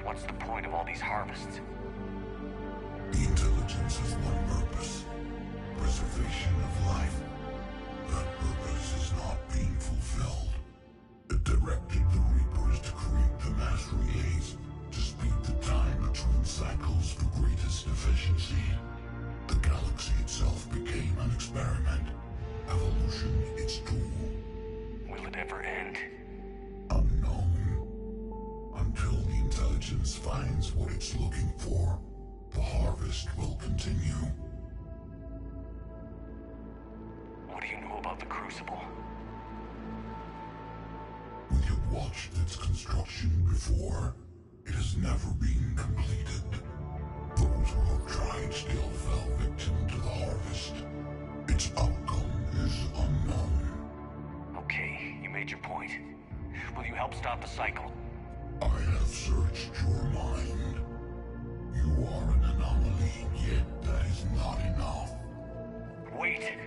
What's the point of all these harvests? The intelligence has one purpose. Preservation of life. That purpose is not being fulfilled. It directed the Reapers to create the mass relays to speed the time between cycles for greatest efficiency. The galaxy itself became an experiment. Evolution its tool. Will it ever end? Unknown. Until the intelligence finds what it's looking for, the harvest will continue. What do you know about the Crucible? We have watched its construction before. It has never been completed. Those who have tried still fell victim to the harvest. Its outcome is unknown. Okay, you made your point. Will you help stop the cycle? I have searched your mind. You are an anomaly, yet that is not enough. Wait!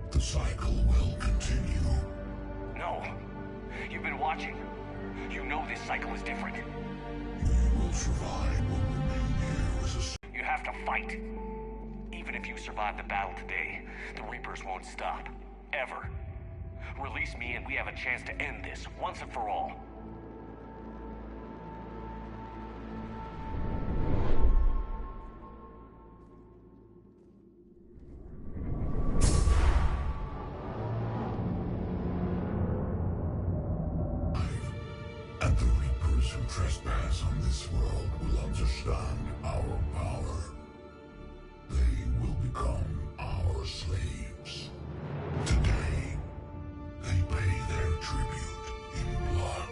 The cycle will continue. No. You've been watching. You know this cycle is different. We will survive what remain here as a... You have to fight. Even if you survive the battle today, the Reapers won't stop. Ever. Release me and we have a chance to end this, once and for all. And the Reapers who trespass on this world will understand our power. They will become our slaves. Today, they pay their tribute in blood.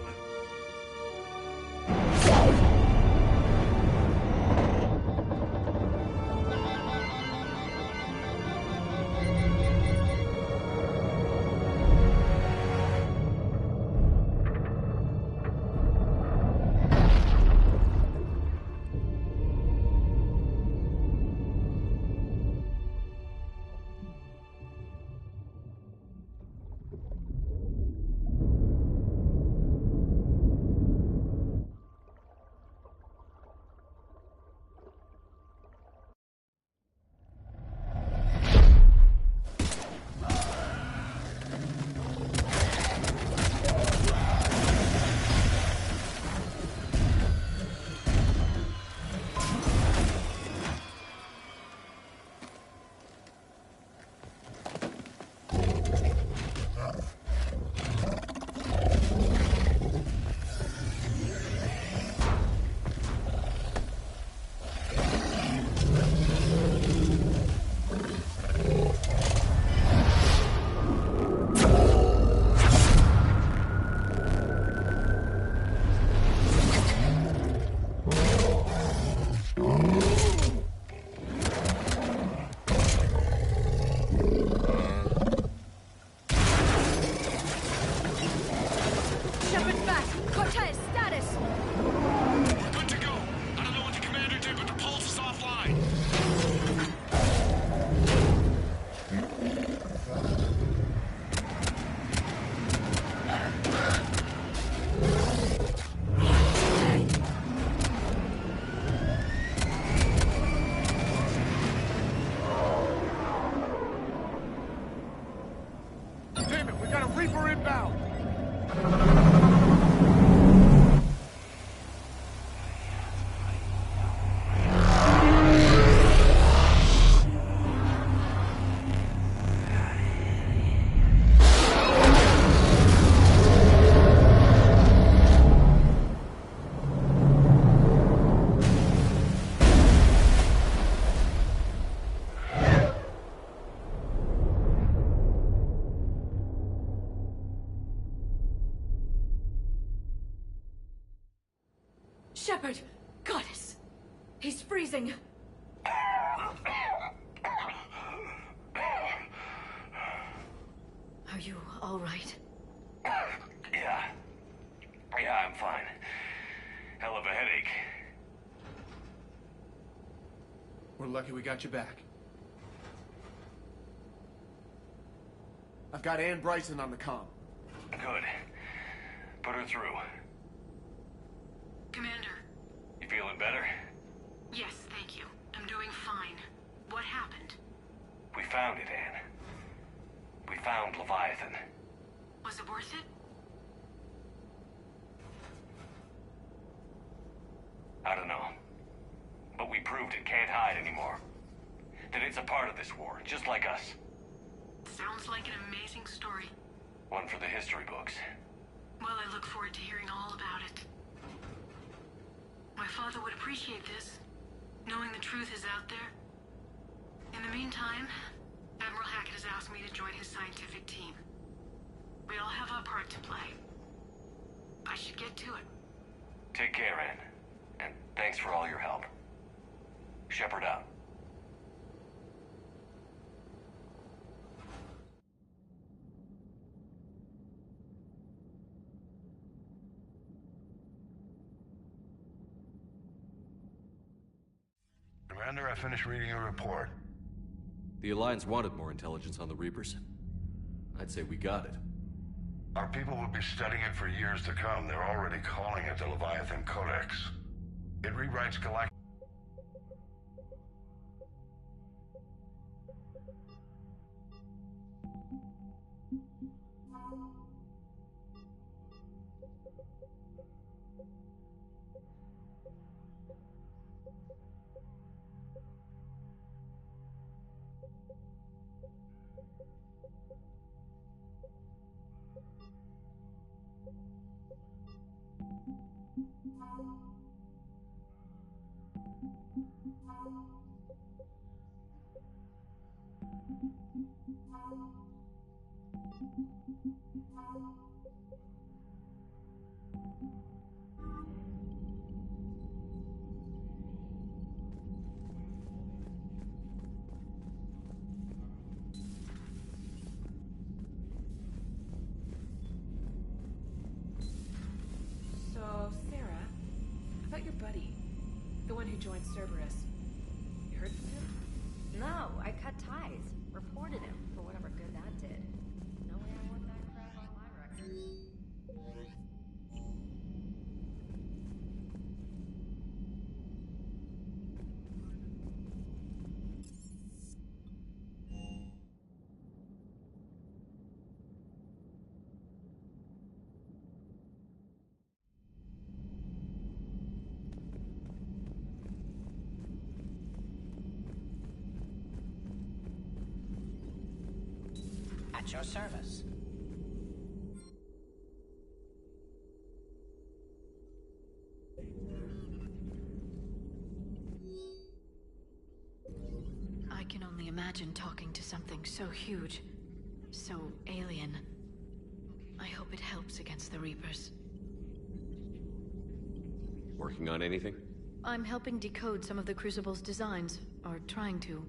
Shepard! Goddess! He's freezing! Are you all right? Yeah. Yeah, I'm fine. Hell of a headache. We're lucky we got you back. I've got Ann Bryson on the comm. Good. Put her through. Commander, better? Yes, thank you. I'm doing fine. What happened? We found it, Anne. We found Leviathan. Was it worth it? I don't know. But we proved it can't hide anymore. That it's a part of this war, just like us. Sounds like an amazing story. One for the history books. Well, I look forward to hearing all about it. My father would appreciate this, knowing the truth is out there. In the meantime, Admiral Hackett has asked me to join his scientific team. We all have our part to play. I should get to it. Take care, Anne. And thanks for all your help. Shepard out. Commander, I finished reading your report. The Alliance wanted more intelligence on the Reapers. I'd say we got it. Our people will be studying it for years to come. They're already calling it the Leviathan Codex. It rewrites galactic... So, Sarah, about your buddy, the one who joined Cerberus. You heard from him? No, I cut ties. Reported him for whatever good that did. No way I want that crap on my record. At your service. I can only imagine talking to something so huge, so alien. I hope it helps against the Reapers. Working on anything? I'm helping decode some of the Crucible's designs, or trying to.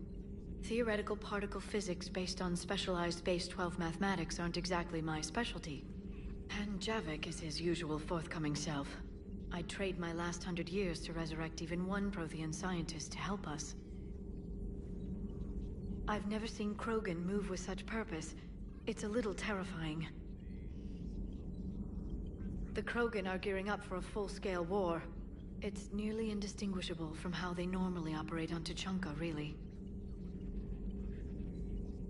Theoretical particle physics based on specialized base 12 mathematics aren't exactly my specialty. And Javik is his usual forthcoming self. I'd trade my last 100 years to resurrect even one Prothean scientist to help us. I've never seen Krogan move with such purpose. It's a little terrifying. The Krogan are gearing up for a full-scale war. It's nearly indistinguishable from how they normally operate on Tuchanka, really.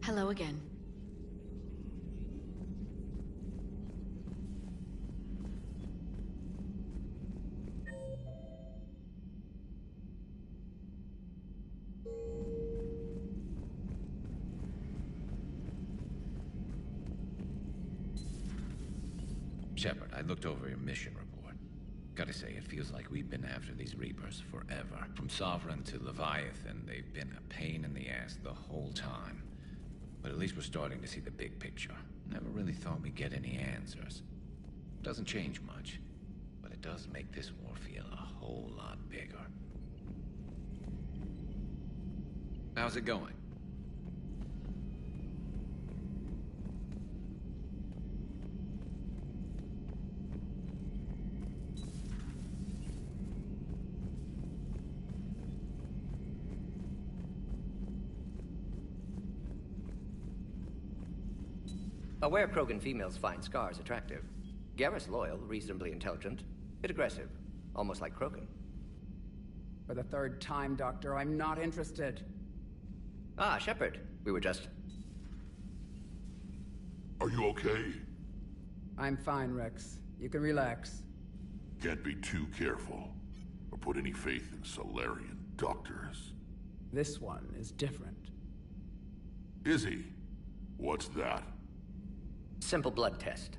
Hello again. Shepard, I looked over your mission report. Gotta say, it feels like we've been after these Reapers forever. From Sovereign to Leviathan, they've been a pain in the ass the whole time. But at least we're starting to see the big picture. Never really thought we'd get any answers. Doesn't change much, but it does make this war feel a whole lot bigger. How's it going? Aware Krogan females find scars attractive. Garrus loyal, reasonably intelligent, bit aggressive, almost like Krogan. For the third time, Doctor, I'm not interested. Ah, Shepard. We were just... Are you okay? I'm fine, Rex. You can relax. Can't be too careful, or put any faith in Solarian doctors. This one is different. Is he? What's that? Simple blood test.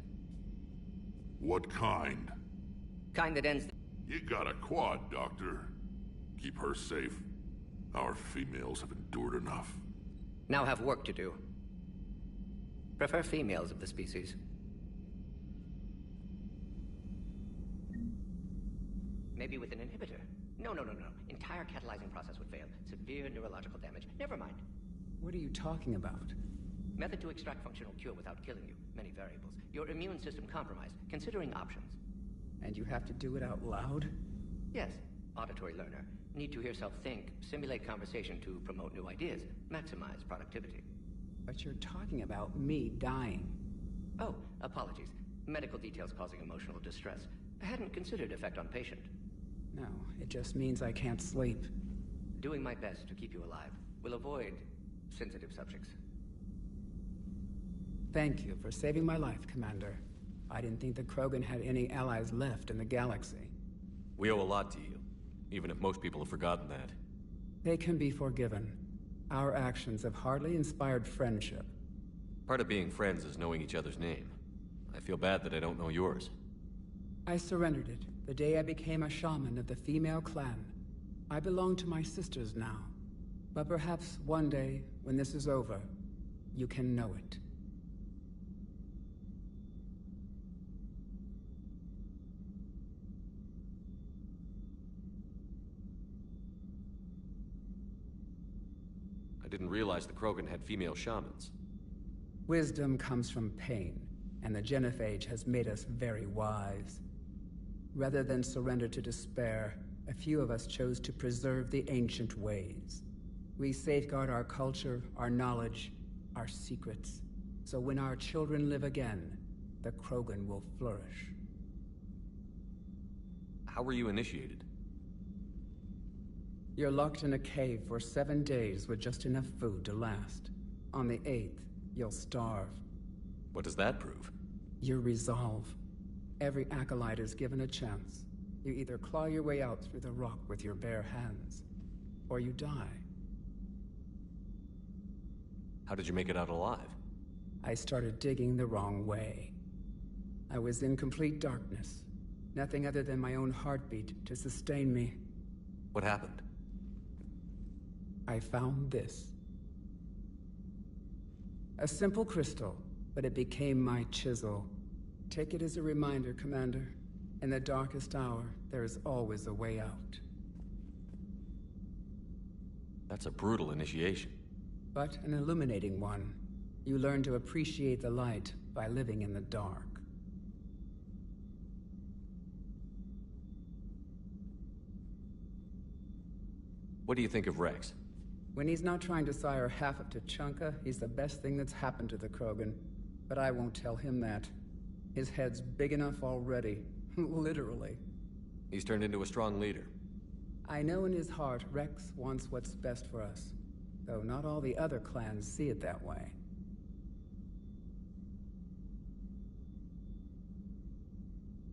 What kind? Kind that ends... You got a quad, Doctor. Keep her safe. Our females have endured enough. Now have work to do. Prefer females of the species. Maybe with an inhibitor. No. Entire catalyzing process would fail. Severe neurological damage. Never mind. What are you talking about? Method to extract functional cure without killing you. Many variables. Your immune system compromised. Considering options. And you have to do it out loud? Yes. Auditory learner. Need to hear self think. Simulate conversation to promote new ideas. Maximize productivity. But you're talking about me dying. Oh, apologies. Medical details causing emotional distress. I hadn't considered effect on patient. No, it just means I can't sleep. Doing my best to keep you alive. Will avoid sensitive subjects. Thank you for saving my life, Commander. I didn't think the Krogan had any allies left in the galaxy. We owe a lot to you, even if most people have forgotten that. They can be forgiven. Our actions have hardly inspired friendship. Part of being friends is knowing each other's name. I feel bad that I don't know yours. I surrendered it the day I became a shaman of the female clan. I belong to my sisters now. But perhaps one day, when this is over, you can know it. I didn't realize the Krogan had female shamans. Wisdom comes from pain, and the Genophage has made us very wise. Rather than surrender to despair, a few of us chose to preserve the ancient ways. We safeguard our culture, our knowledge, our secrets. So when our children live again, the Krogan will flourish. How were you initiated? You're locked in a cave for 7 days with just enough food to last. On the 8th, you'll starve. What does that prove? Your resolve. Every acolyte is given a chance. You either claw your way out through the rock with your bare hands, or you die. How did you make it out alive? I started digging the wrong way. I was in complete darkness. Nothing other than my own heartbeat to sustain me. What happened? I found this. A simple crystal, but it became my chisel. Take it as a reminder, Commander. In the darkest hour, there is always a way out. That's a brutal initiation. But an illuminating one. You learn to appreciate the light by living in the dark. What do you think of Rex? When he's not trying to sire half of Tuchanka, he's the best thing that's happened to the Krogan. But I won't tell him that. His head's big enough already. Literally. He's turned into a strong leader. I know in his heart Rex wants what's best for us. Though not all the other clans see it that way.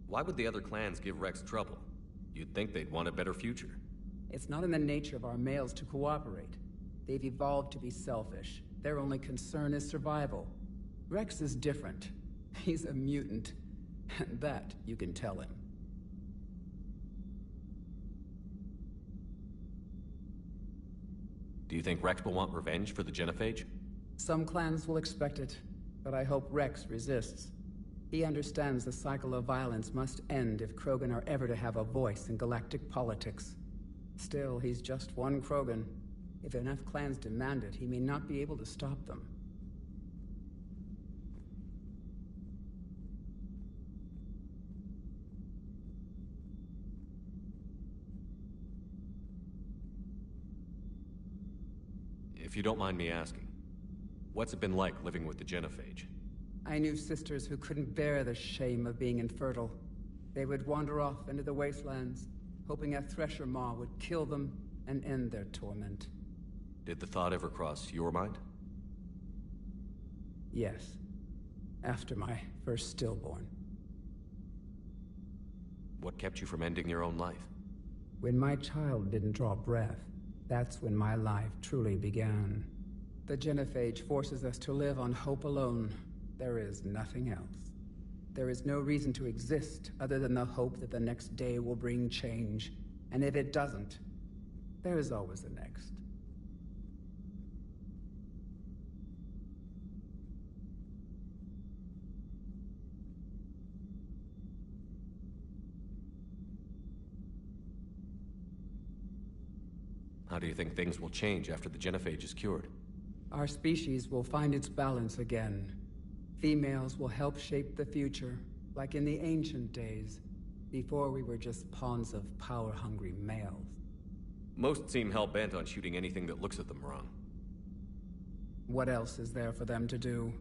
Why would the other clans give Rex trouble? You'd think they'd want a better future. It's not in the nature of our males to cooperate. They've evolved to be selfish. Their only concern is survival. Rex is different. He's a mutant. And that you can tell him. Do you think Rex will want revenge for the Genophage? Some clans will expect it, but I hope Rex resists. He understands the cycle of violence must end if Krogan are ever to have a voice in galactic politics. Still, he's just one Krogan. If enough clans demand it, he may not be able to stop them. If you don't mind me asking, what's it been like living with the Genophage? I knew sisters who couldn't bear the shame of being infertile. They would wander off into the wastelands, hoping a Thresher Maw would kill them and end their torment. Did the thought ever cross your mind? Yes. After my first stillborn. What kept you from ending your own life? When my child didn't draw breath, that's when my life truly began. The genophage forces us to live on hope alone. There is nothing else. There is no reason to exist other than the hope that the next day will bring change. And if it doesn't, there is always the next. How do you think things will change after the genophage is cured? Our species will find its balance again. Females will help shape the future, like in the ancient days, before we were just pawns of power-hungry males. Most seem hell-bent on shooting anything that looks at them wrong. What else is there for them to do?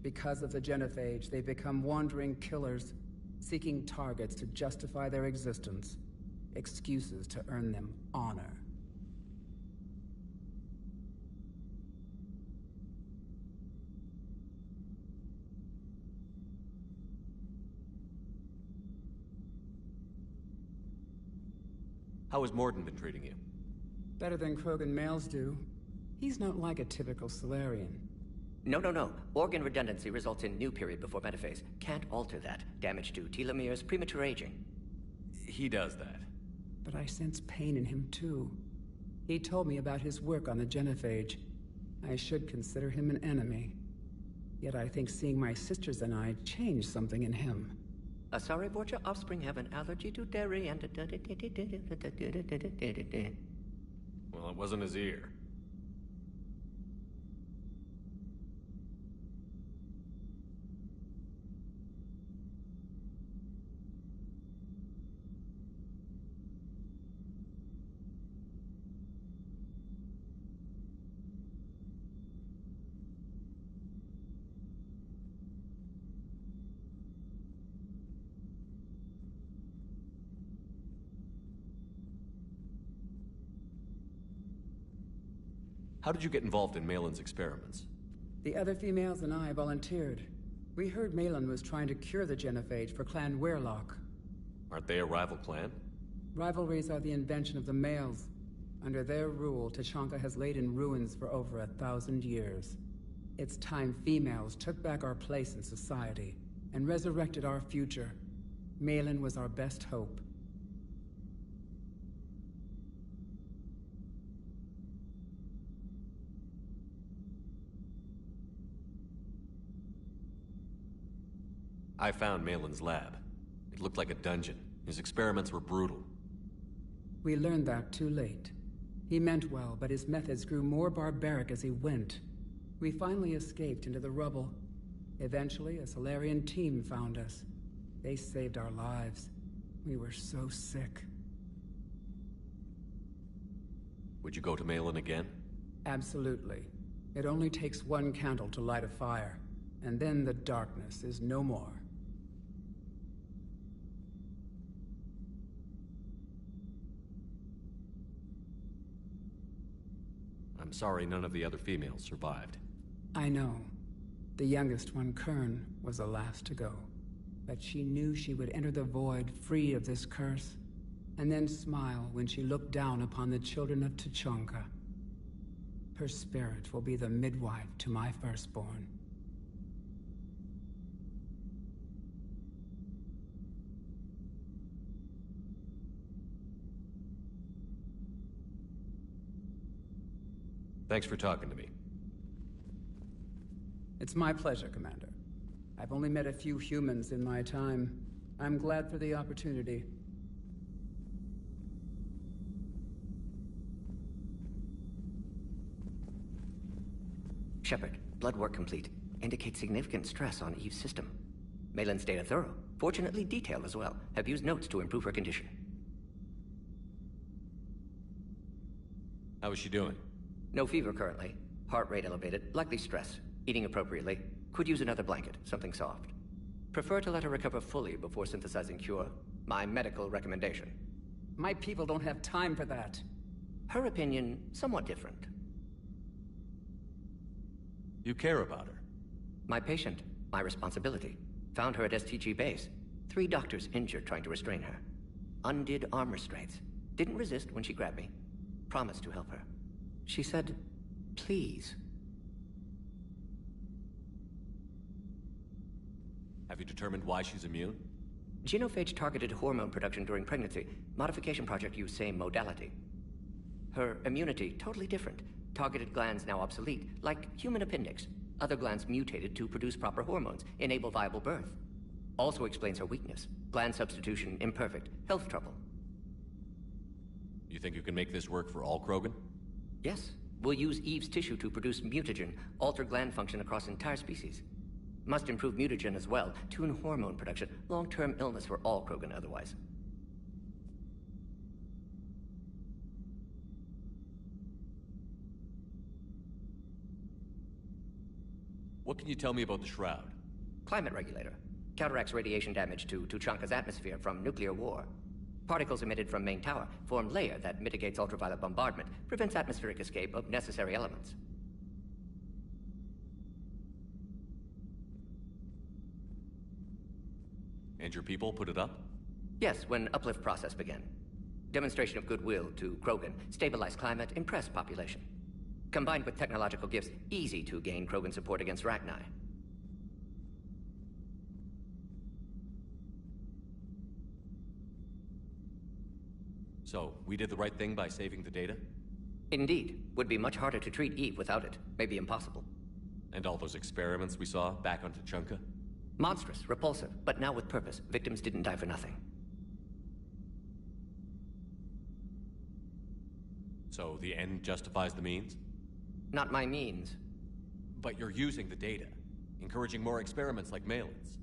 Because of the genophage, they become wandering killers, seeking targets to justify their existence, excuses to earn them honor. How has Morden been treating you? Better than Krogan males do. He's not like a typical Solarian. No. Organ redundancy results in new period before metaphase. Can't alter that. Damage to telomeres, premature aging. He does that. But I sense pain in him too. He told me about his work on the genophage. I should consider him an enemy. Yet I think seeing my sisters and I changed something in him. Sorry, Borgia, offspring have an allergy to dairy and... Well, it wasn't his ear. How did you get involved in Malin's experiments? The other females and I volunteered. We heard Malin was trying to cure the genophage for Clan Weirlock. Aren't they a rival clan? Rivalries are the invention of the males. Under their rule, Tuchanka has laid in ruins for over 1,000 years. It's time females took back our place in society and resurrected our future. Malin was our best hope. I found Malin's lab. It looked like a dungeon. His experiments were brutal. We learned that too late. He meant well, but his methods grew more barbaric as he went. We finally escaped into the rubble. Eventually, a Solarian team found us. They saved our lives. We were so sick. Would you go to Malin again? Absolutely. It only takes one candle to light a fire, and then the darkness is no more. I'm sorry none of the other females survived. I know. The youngest one, Kern, was the last to go. But she knew she would enter the void free of this curse, and then smile when she looked down upon the children of Tuchanka. Her spirit will be the midwife to my firstborn. Thanks for talking to me. It's my pleasure, Commander. I've only met a few humans in my time. I'm glad for the opportunity. Shepard, blood work complete. Indicates significant stress on Eve's system. Malin's data thorough. Fortunately detailed as well. Have used notes to improve her condition. How is she doing? No fever currently. Heart rate elevated, likely stress. Eating appropriately. Could use another blanket, something soft. Prefer to let her recover fully before synthesizing cure. My medical recommendation. My people don't have time for that. Her opinion, somewhat different. You care about her. My patient, my responsibility. Found her at STG base. 3 doctors injured trying to restrain her. Undid arm restraints. Didn't resist when she grabbed me. Promised to help her. She said, please. Have you determined why she's immune? Genophage targeted hormone production during pregnancy. Modification project used same modality. Her immunity, totally different. Targeted glands now obsolete, like human appendix. Other glands mutated to produce proper hormones, enable viable birth. Also explains her weakness. Gland substitution imperfect. Health trouble. You think you can make this work for all Krogan? Yes. We'll use Eve's tissue to produce mutagen, alter gland function across entire species. Must improve mutagen as well, tune hormone production. Long-term illness for all Krogan otherwise. What can you tell me about the Shroud? Climate regulator. Counteracts radiation damage to Tuchanka's atmosphere from nuclear war. Particles emitted from main tower form layer that mitigates ultraviolet bombardment, prevents atmospheric escape of necessary elements. And your people put it up? Yes, when uplift process began. Demonstration of goodwill to Krogan, stabilize climate, impress population. Combined with technological gifts, easy to gain Krogan support against Rachni. So, we did the right thing by saving the data? Indeed. Would be much harder to treat Eve without it. Maybe impossible. And all those experiments we saw back on Tuchanka? Monstrous, repulsive, but now with purpose. Victims didn't die for nothing. So, the end justifies the means? Not my means. But you're using the data, encouraging more experiments like Malin's.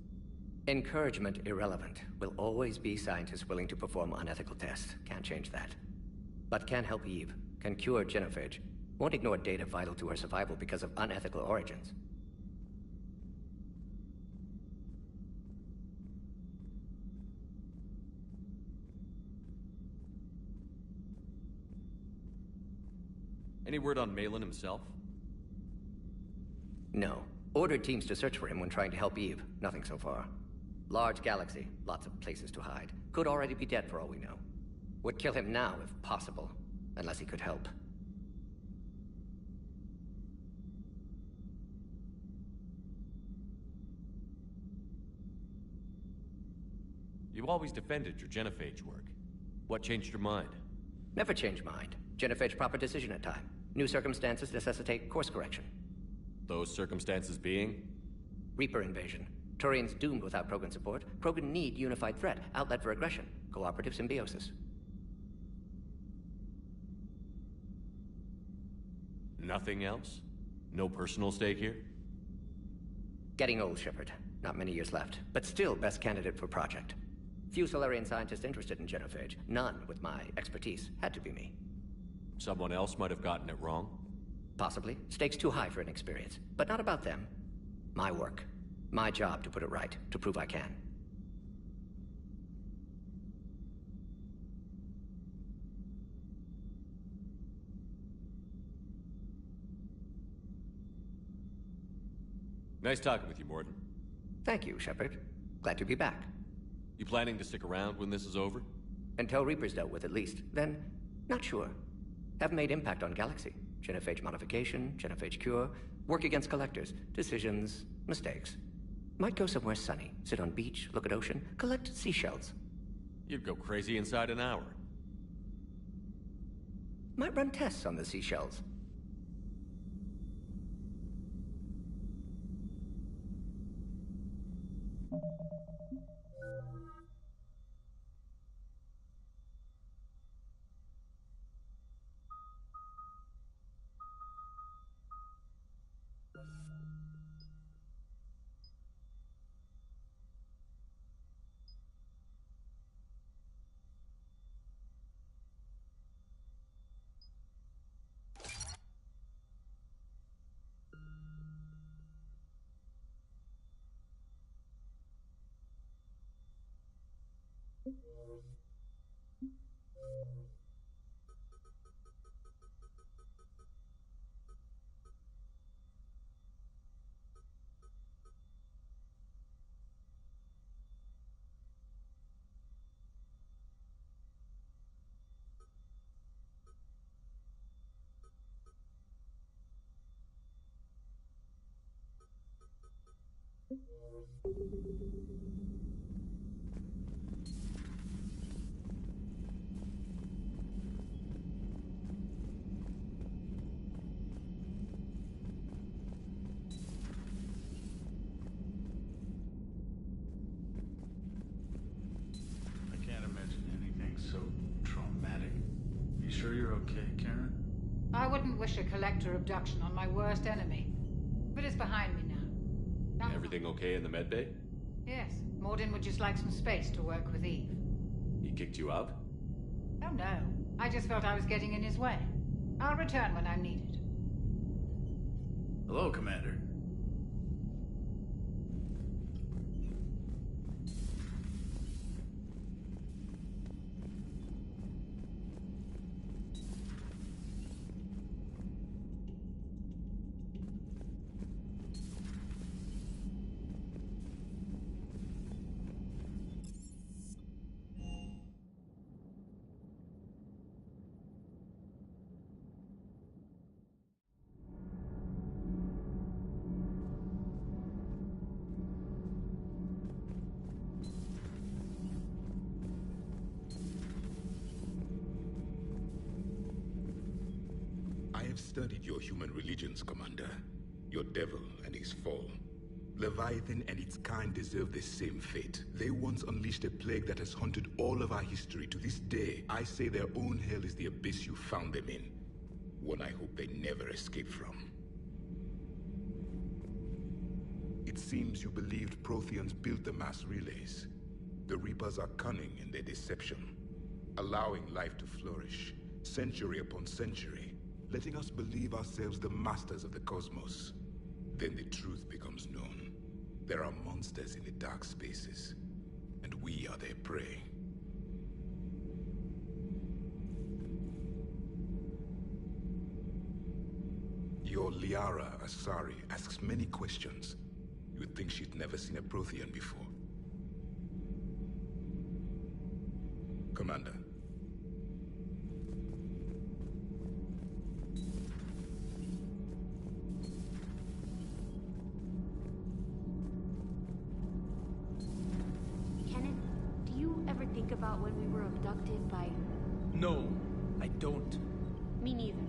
Encouragement irrelevant. Will always be scientists willing to perform unethical tests. Can't change that. But can help Eve. Can cure genophage. Won't ignore data vital to her survival because of unethical origins. Any word on Malin himself? No. Ordered teams to search for him when trying to help Eve. Nothing so far. Large galaxy. Lots of places to hide. Could already be dead for all we know. Would kill him now if possible. Unless he could help. You always defended your genophage work. What changed your mind? Never change mind. Genophage proper decision at time. New circumstances necessitate course correction. Those circumstances being? Reaper invasion. Turians doomed without Krogan support. Krogan need unified threat, outlet for aggression, cooperative symbiosis. Nothing else? No personal stake here? Getting old, Shepard. Not many years left, but still best candidate for project. Few Solarian scientists interested in genophage. None with my expertise. Had to be me. Someone else might have gotten it wrong? Possibly. Stakes too high for inexperience. But not about them. My work. My job to put it right, to prove I can. Nice talking with you, Morden. Thank you, Shepard. Glad to be back. You planning to stick around when this is over? Until Reaper's dealt with, at least. Then, not sure. Have made impact on Galaxy. Genophage modification, genophage cure, work against collectors, decisions, mistakes. Might go somewhere sunny, sit on beach, look at ocean, collect seashells. You'd go crazy inside an hour. Might run tests on the seashells. I can't imagine anything so traumatic. You sure you're okay, Karen? I wouldn't wish a collector abduction on my worst enemy. But it's behind me now. Everything okay in the medbay? Yes. Morden would just like some space to work with Eve. He kicked you out? Oh no. I just felt I was getting in his way. I'll return when I'm needed. Hello, Commander. I have studied your human religions, Commander. Your devil and his fall. Leviathan and its kind deserve the same fate. They once unleashed a plague that has haunted all of our history to this day. I say their own hell is the abyss you found them in. One I hope they never escape from. It seems you believed Protheans built the mass relays. The Reapers are cunning in their deception, allowing life to flourish, century upon century, letting us believe ourselves the masters of the cosmos. Then the truth becomes known. There are monsters in the dark spaces, and we are their prey. Your Liara Asari asks many questions. You'd think she'd never seen a Prothean before. Commander. About when we were abducted by... No, I don't. Me neither.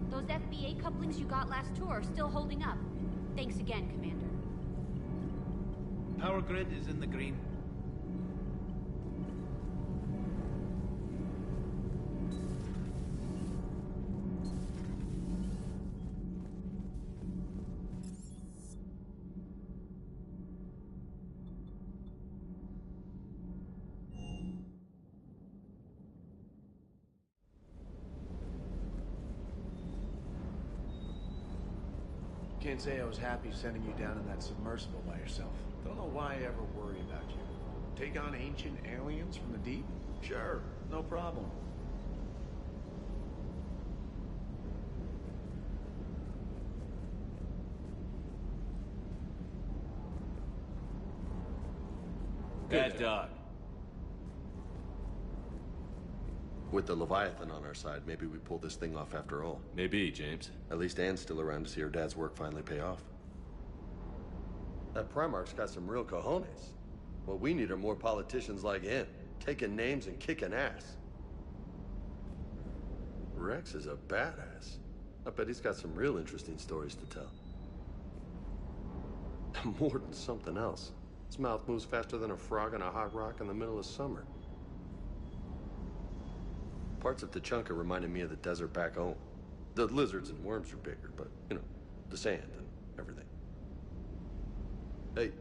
Those FBA couplings you got last tour are still holding up. Thanks again, Commander. Power grid is in the green. Can't say I was happy sending you down in that submersible by yourself. Don't know why I ever worry about you. Take on ancient aliens from the deep? Sure, no problem. Bad dog. With the Leviathan on our side, maybe we pull this thing off after all. Maybe, James. At least Anne's still around to see her dad's work finally pay off. That Primarch's got some real cojones. What we need are more politicians like him, taking names and kicking ass. Rex is a badass. I bet he's got some real interesting stories to tell. More than something else. His mouth moves faster than a frog on a hot rock in the middle of summer. Parts of Tachanka reminded me of the desert back home. The lizards and worms are bigger, but, you know, the sand and everything. Hey.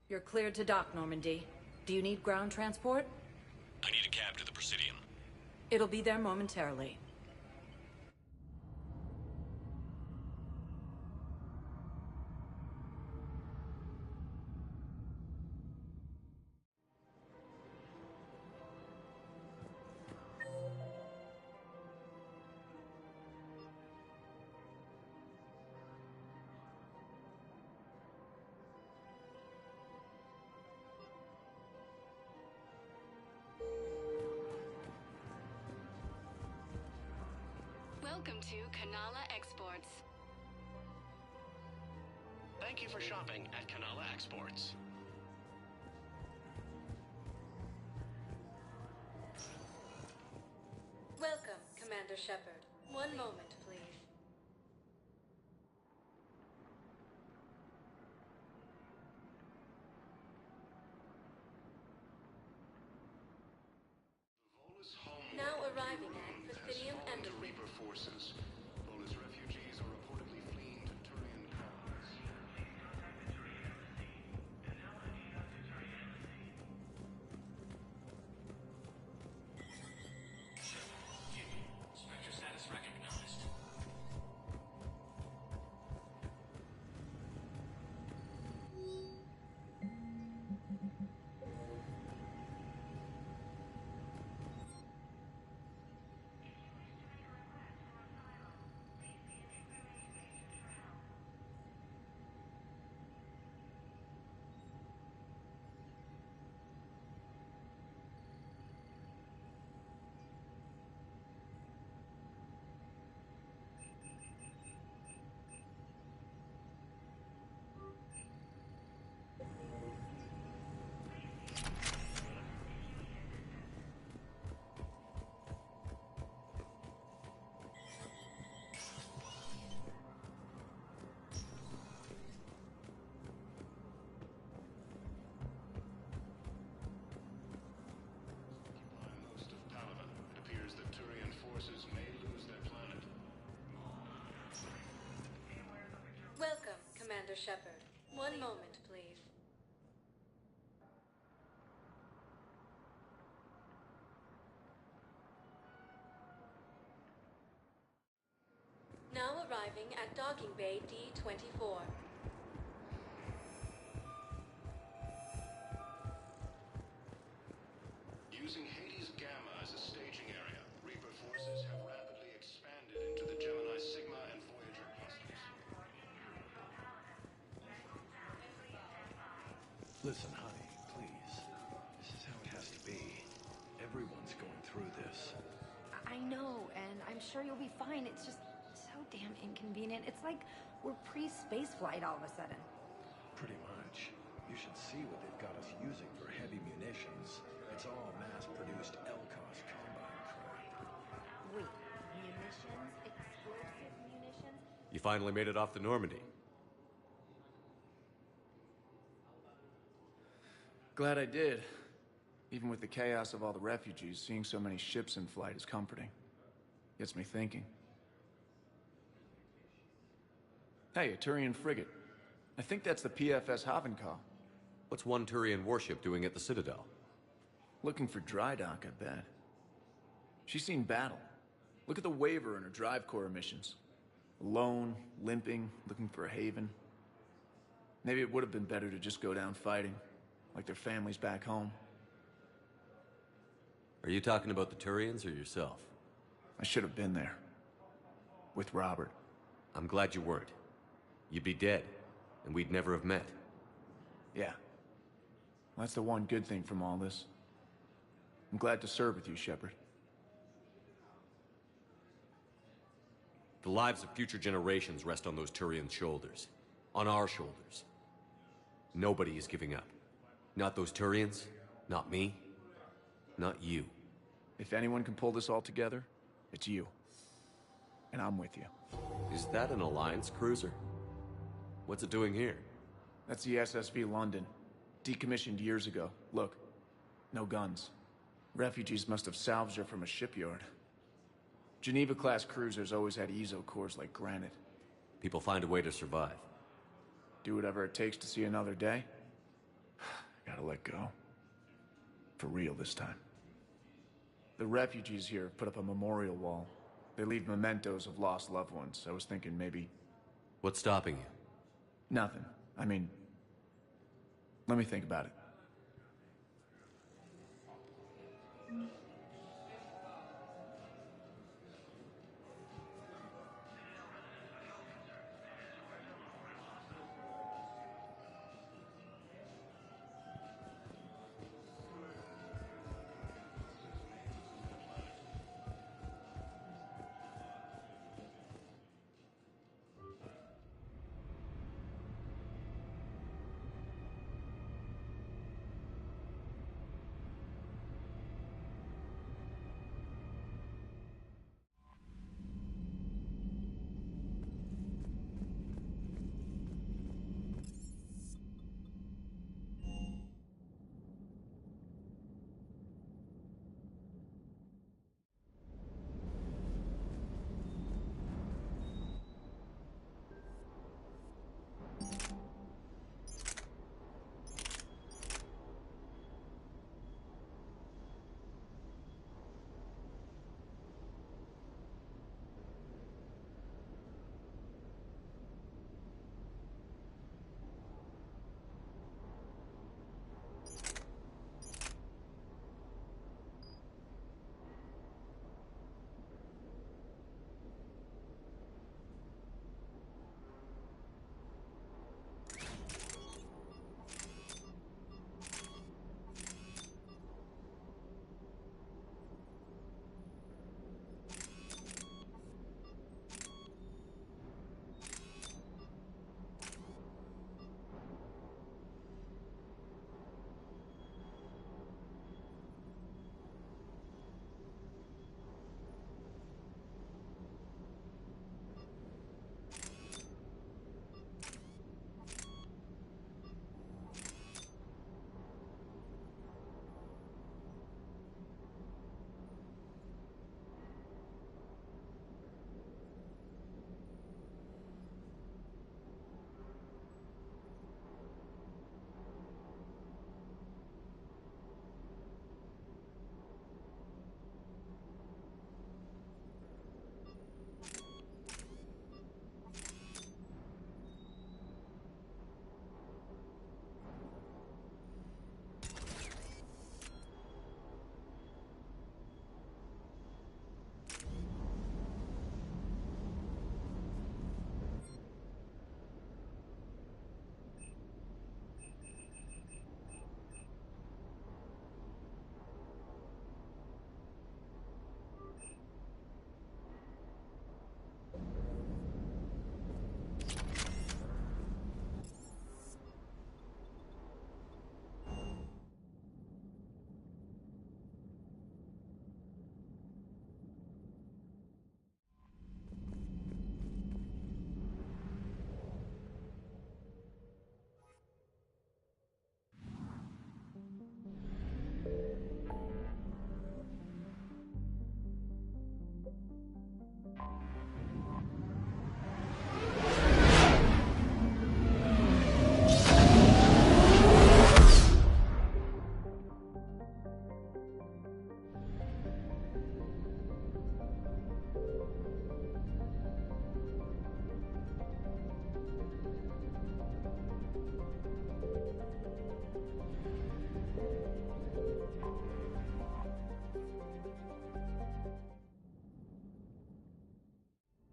You're cleared to dock, Normandy. Do you need ground transport? I need a cab to the Presidium. It'll be there momentarily. Welcome to Kanala Exports. Thank you for shopping at Kanala Exports. Welcome, Commander Shepard. One moment, please. Now arriving at Presidium and the Reaper forces. Volus refugees are reportedly fleeing to Turian colonies. Spectre status recognized. Welcome, Commander Shepard. One moment, please. Now arriving at Docking Bay D-24. Using Hades Gamma as a staging area, Reaper forces have rapidly expanded into the Gemini Sigma and Voyager clusters. Listen, honey, please. This is how it has to be. Everyone's going through this. I know, and I'm sure you'll be fine. It's just so damn inconvenient. It's like we're pre-space flight all of a sudden. Pretty much. You should see what they've got us using for heavy munitions. It's all mass-produced LCOS combine crap. Wait, munitions? Explosive munitions? You finally made it off the Normandy. Glad I did. Even with the chaos of all the refugees, seeing so many ships in flight is comforting. Gets me thinking. Hey, a Turian frigate. I think that's the PFS Havenkaw. What's one Turian warship doing at the Citadel? Looking for dry dock, I bet. She's seen battle. Look at the waiver in her drive core emissions. Alone, limping, looking for a haven. Maybe it would have been better to just go down fighting, like their families back home. Are you talking about the Turians or yourself? I should have been there. With Robert. I'm glad you weren't. You'd be dead, and we'd never have met. Yeah. That's the one good thing from all this. I'm glad to serve with you, Shepard. The lives of future generations rest on those Turian shoulders. On our shoulders. Nobody is giving up. Not those Turians, not me, not you. If anyone can pull this all together, it's you. And I'm with you. Is that an Alliance cruiser? What's it doing here? That's the SSV London. Decommissioned years ago. Look, no guns. Refugees must have salvaged her from a shipyard. Geneva-class cruisers always had eezo cores like granite. People find a way to survive. Do whatever it takes to see another day? gotta let go. For real this time. The refugees here have put up a memorial wall. They leave mementos of lost loved ones. I was thinking maybe... What's stopping you? Nothing. I mean... Let me think about it.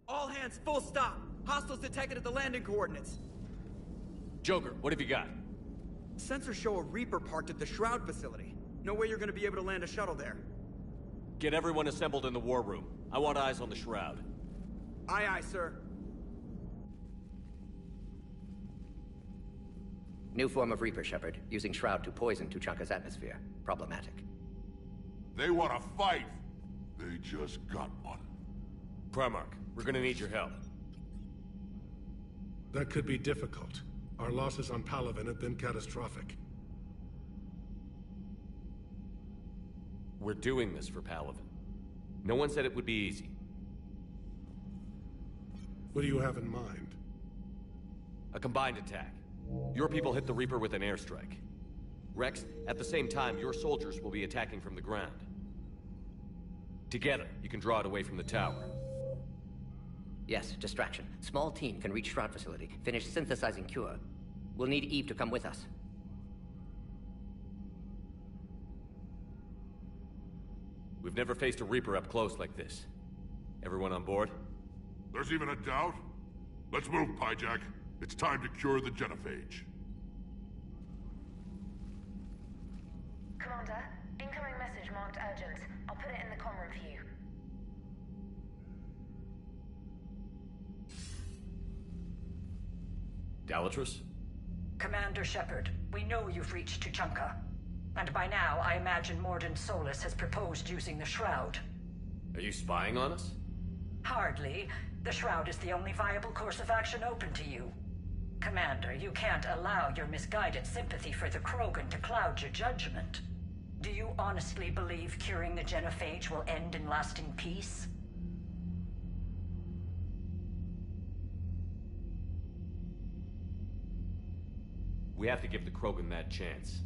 All hands, full stop. Hostiles detected at the landing coordinates. Joker, what have you got? Sensors show a Reaper parked at the Shroud facility. No way you're gonna be able to land a shuttle there. Get everyone assembled in the war room. I want eyes on the Shroud. Aye, aye, sir. New form of Reaper, Shepard, using Shroud to poison Tuchanka's atmosphere. Problematic. They want to fight. They just got one. Primarch, we're gonna need your help. That could be difficult. Our losses on Palaven have been catastrophic. We're doing this for Palaven. No one said it would be easy. What do you have in mind? A combined attack. Your people hit the Reaper with an airstrike. Rex, at the same time, your soldiers will be attacking from the ground. Together, you can draw it away from the tower. Yes, distraction. Small team can reach Shroud facility, finish synthesizing cure. We'll need Eve to come with us. We've never faced a Reaper up close like this. Everyone on board? There's even a doubt? Let's move, Pyjack. It's time to cure the genophage. Commander, incoming message marked urgent. I'll put it in the comm room for you. Dalatrus? Commander Shepard, we know you've reached Tuchanka. And by now, I imagine Mordin Solus has proposed using the Shroud. Are you spying on us? Hardly. The Shroud is the only viable course of action open to you. Commander, you can't allow your misguided sympathy for the Krogan to cloud your judgment. Do you honestly believe curing the genophage will end in lasting peace? We have to give the Krogan that chance.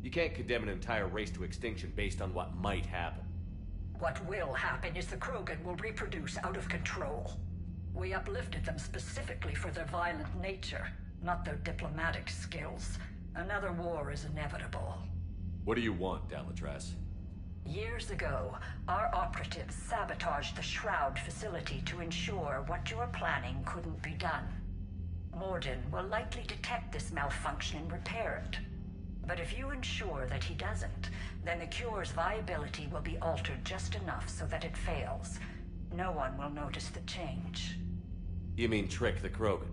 You can't condemn an entire race to extinction based on what might happen. What will happen is the Krogan will reproduce out of control. We uplifted them specifically for their violent nature, not their diplomatic skills. Another war is inevitable. What do you want, Dalatrus? Years ago, our operatives sabotaged the Shroud facility to ensure what you were planning couldn't be done. Mordin will likely detect this malfunction and repair it. But if you ensure that he doesn't, then the cure's viability will be altered just enough so that it fails. No one will notice the change. You mean trick the Krogan?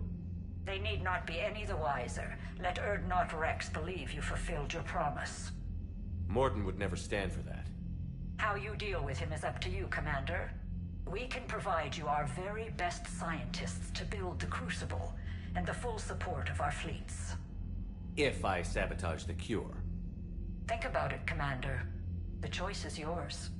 They need not be any the wiser. Let Urdnot Rex believe you fulfilled your promise. Mordin would never stand for that. How you deal with him is up to you, Commander. We can provide you our very best scientists to build the Crucible, and the full support of our fleets. If I sabotage the cure. Think about it, Commander. The choice is yours.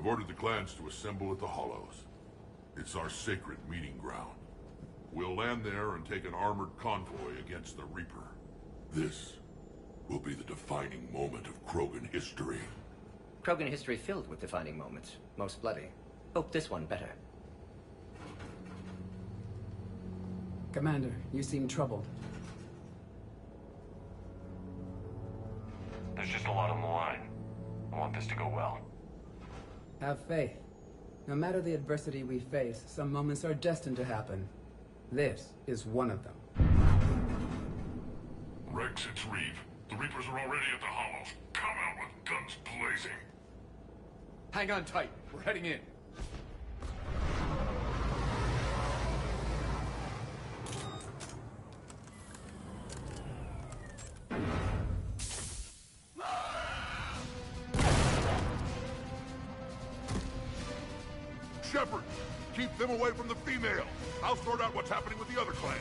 I've ordered the clans to assemble at the Hollows. It's our sacred meeting ground. We'll land there and take an armored convoy against the Reaper. This will be the defining moment of Krogan history. Krogan history filled with defining moments. Most bloody. Hope this one better. Commander, you seem troubled. There's just a lot on the line. I want this to go well. Have faith. No matter the adversity we face, some moments are destined to happen. This is one of them. Rex, it's Reeve. The Reapers are already at the Hollows. Come out with guns blazing. Hang on tight. We're heading in. Shepard, keep them away from the female. I'll sort out what's happening with the other clans.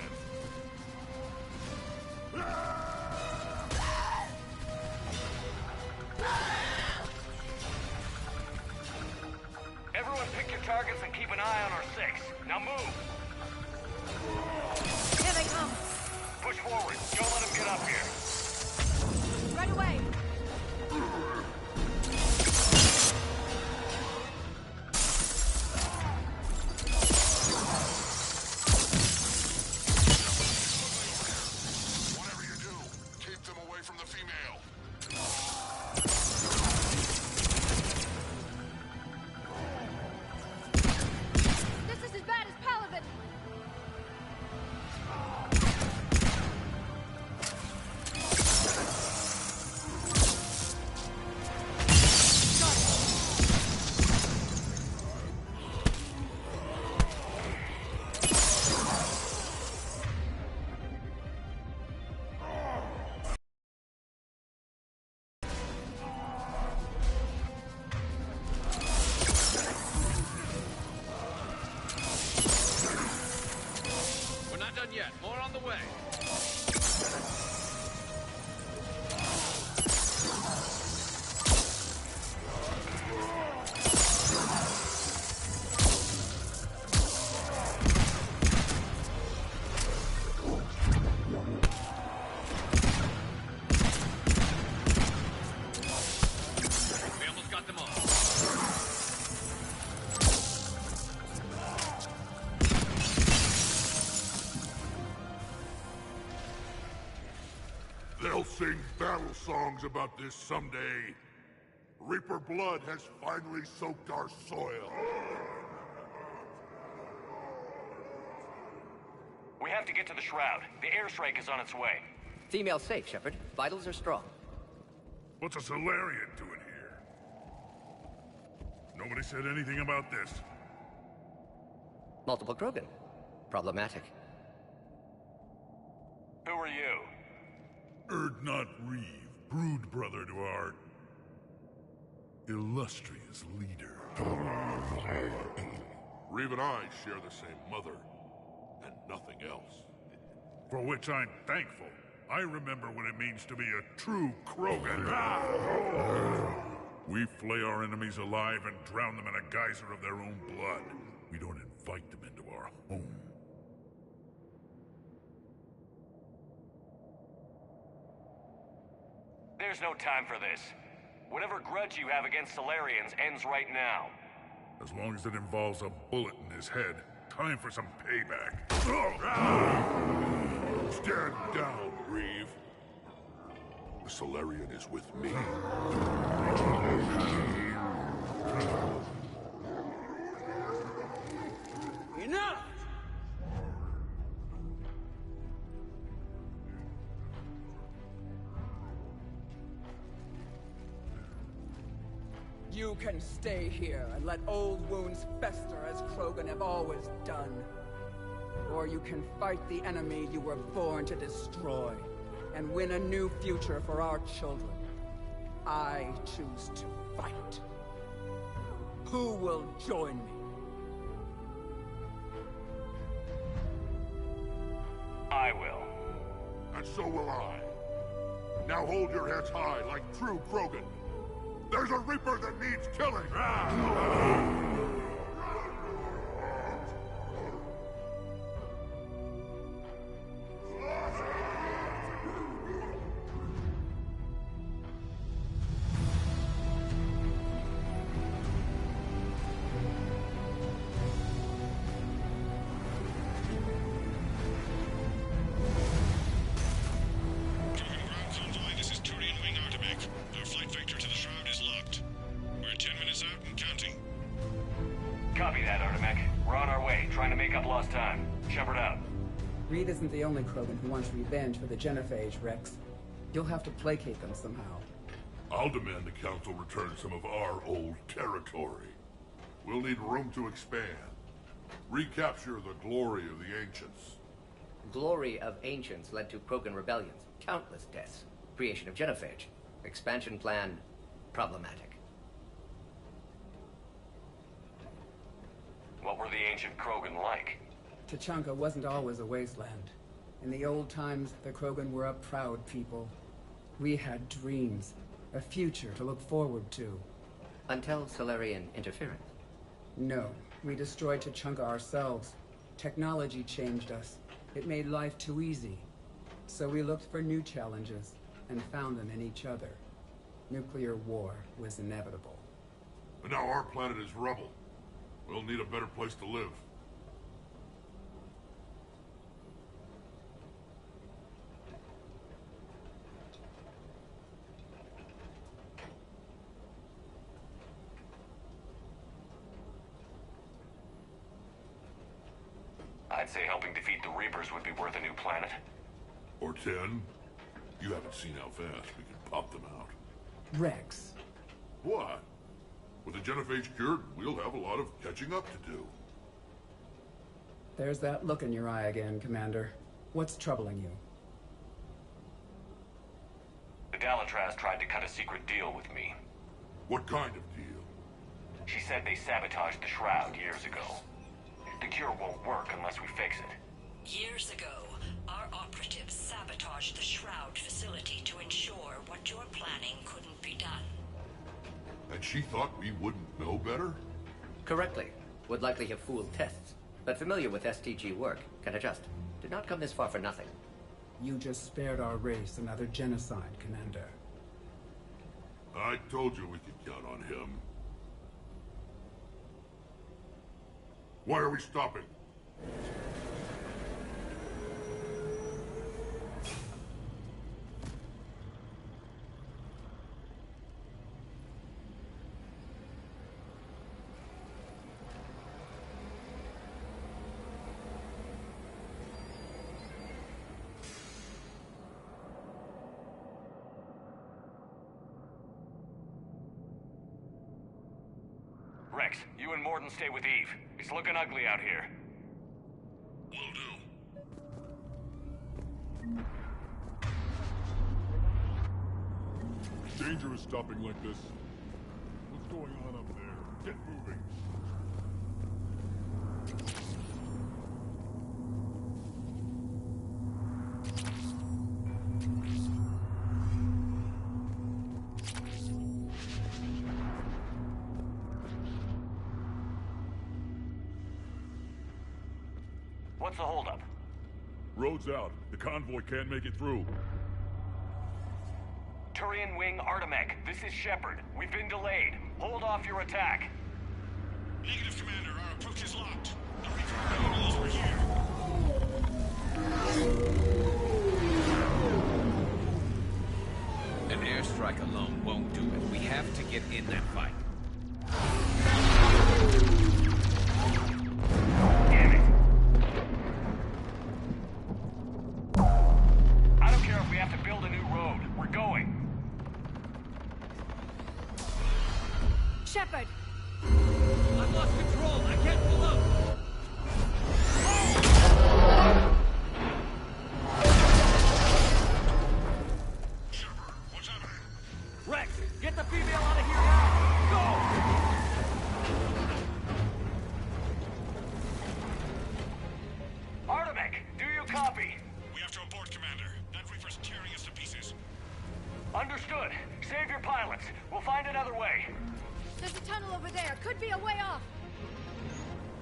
Everyone pick your targets and keep an eye on our 6. Now move! Here they come! Push forward. Don't let them get up here. Right away! Whatever you do, keep them away from the female. This is as bad as Palaven! We're not done yet. More on the way. We almost got them all. They'll sing battle songs about this someday. Reaper blood has finally soaked our soil. We have to get to the Shroud. The airstrike is on its way. Female safe, Shepard. Vitals are strong. What's a Solarian doing here? Nobody said anything about this. Multiple Krogan. Problematic. Who are you? Erdnot Reeve, brood brother to our illustrious leader. Reeve and I share the same mother, and nothing else. For which I'm thankful. I remember what it means to be a true Krogan. We flay our enemies alive and drown them in a geyser of their own blood. We don't invite them into our home. There's no time for this. Whatever grudge you have against Solarians ends right now. As long as it involves a bullet in his head, time for some payback. Stand down, Reeve. The Solarian is with me. Enough! You can stay here and let old wounds fester as Krogan have always done. Or you can fight the enemy you were born to destroy, and win a new future for our children. I choose to fight. Who will join me? I will. And so will I. Now hold your heads high like true Krogan. There's a Reaper that needs killing! Copy that, Artemek. We're on our way, trying to make up lost time. Shepard out. Reed isn't the only Krogan who wants revenge for the Genophage, Rex. You'll have to placate them somehow. I'll demand the Council return some of our old territory. We'll need room to expand. Recapture the glory of the Ancients. Glory of Ancients led to Krogan rebellions, countless deaths, creation of Genophage. Expansion plan, problematic. What were the ancient Krogan like? Tuchanka wasn't always a wasteland. In the old times, the Krogan were a proud people. We had dreams, a future to look forward to. Until Solarian interference? No, we destroyed Tuchanka ourselves. Technology changed us. It made life too easy. So we looked for new challenges, and found them in each other. Nuclear war was inevitable. And now our planet is rubble. We'll need a better place to live. I'd say helping defeat the Reapers would be worth a new planet. Or 10. You haven't seen how fast we can pop them out. Rex. What? With the Genophage cured, we'll have a lot of catching up to do. There's that look in your eye again, Commander. What's troubling you? The Dalatraz tried to cut a secret deal with me. What kind of deal? She said they sabotaged the Shroud years ago. The cure won't work unless we fix it. Years ago, our operatives sabotaged the Shroud facility to ensure what you're planning couldn't be done. And she thought we wouldn't know better? Correctly. Would likely have fooled tests. But familiar with STG work, can adjust. Did not come this far for nothing. You just spared our race another genocide, Commander. I told you we could count on him. Why are we stopping? Rex, you and Morden stay with Eve. It's looking ugly out here. Will do. Dangerous stopping like this. What's going on up there? Get moving. What's the holdup? Road's out. The convoy can't make it through. Turian Wing Artemek, this is Shepard. We've been delayed. Hold off your attack. Negative, Commander. Our approach is locked. The Reaper knows we're here. An airstrike alone won't do it. We have to get in that fight. Damn it. I don't care if we have to build a new road. We're going. Shepard! I've lost control. I can't pull up. Shepard, what's happening? Rex, get the female out of here now. Go! Artemek, do you copy? We have to abort, Commander. That Reaper's tearing us to pieces. Understood. Save your pilots. We'll find another way. There's a tunnel over there. Could be a way off.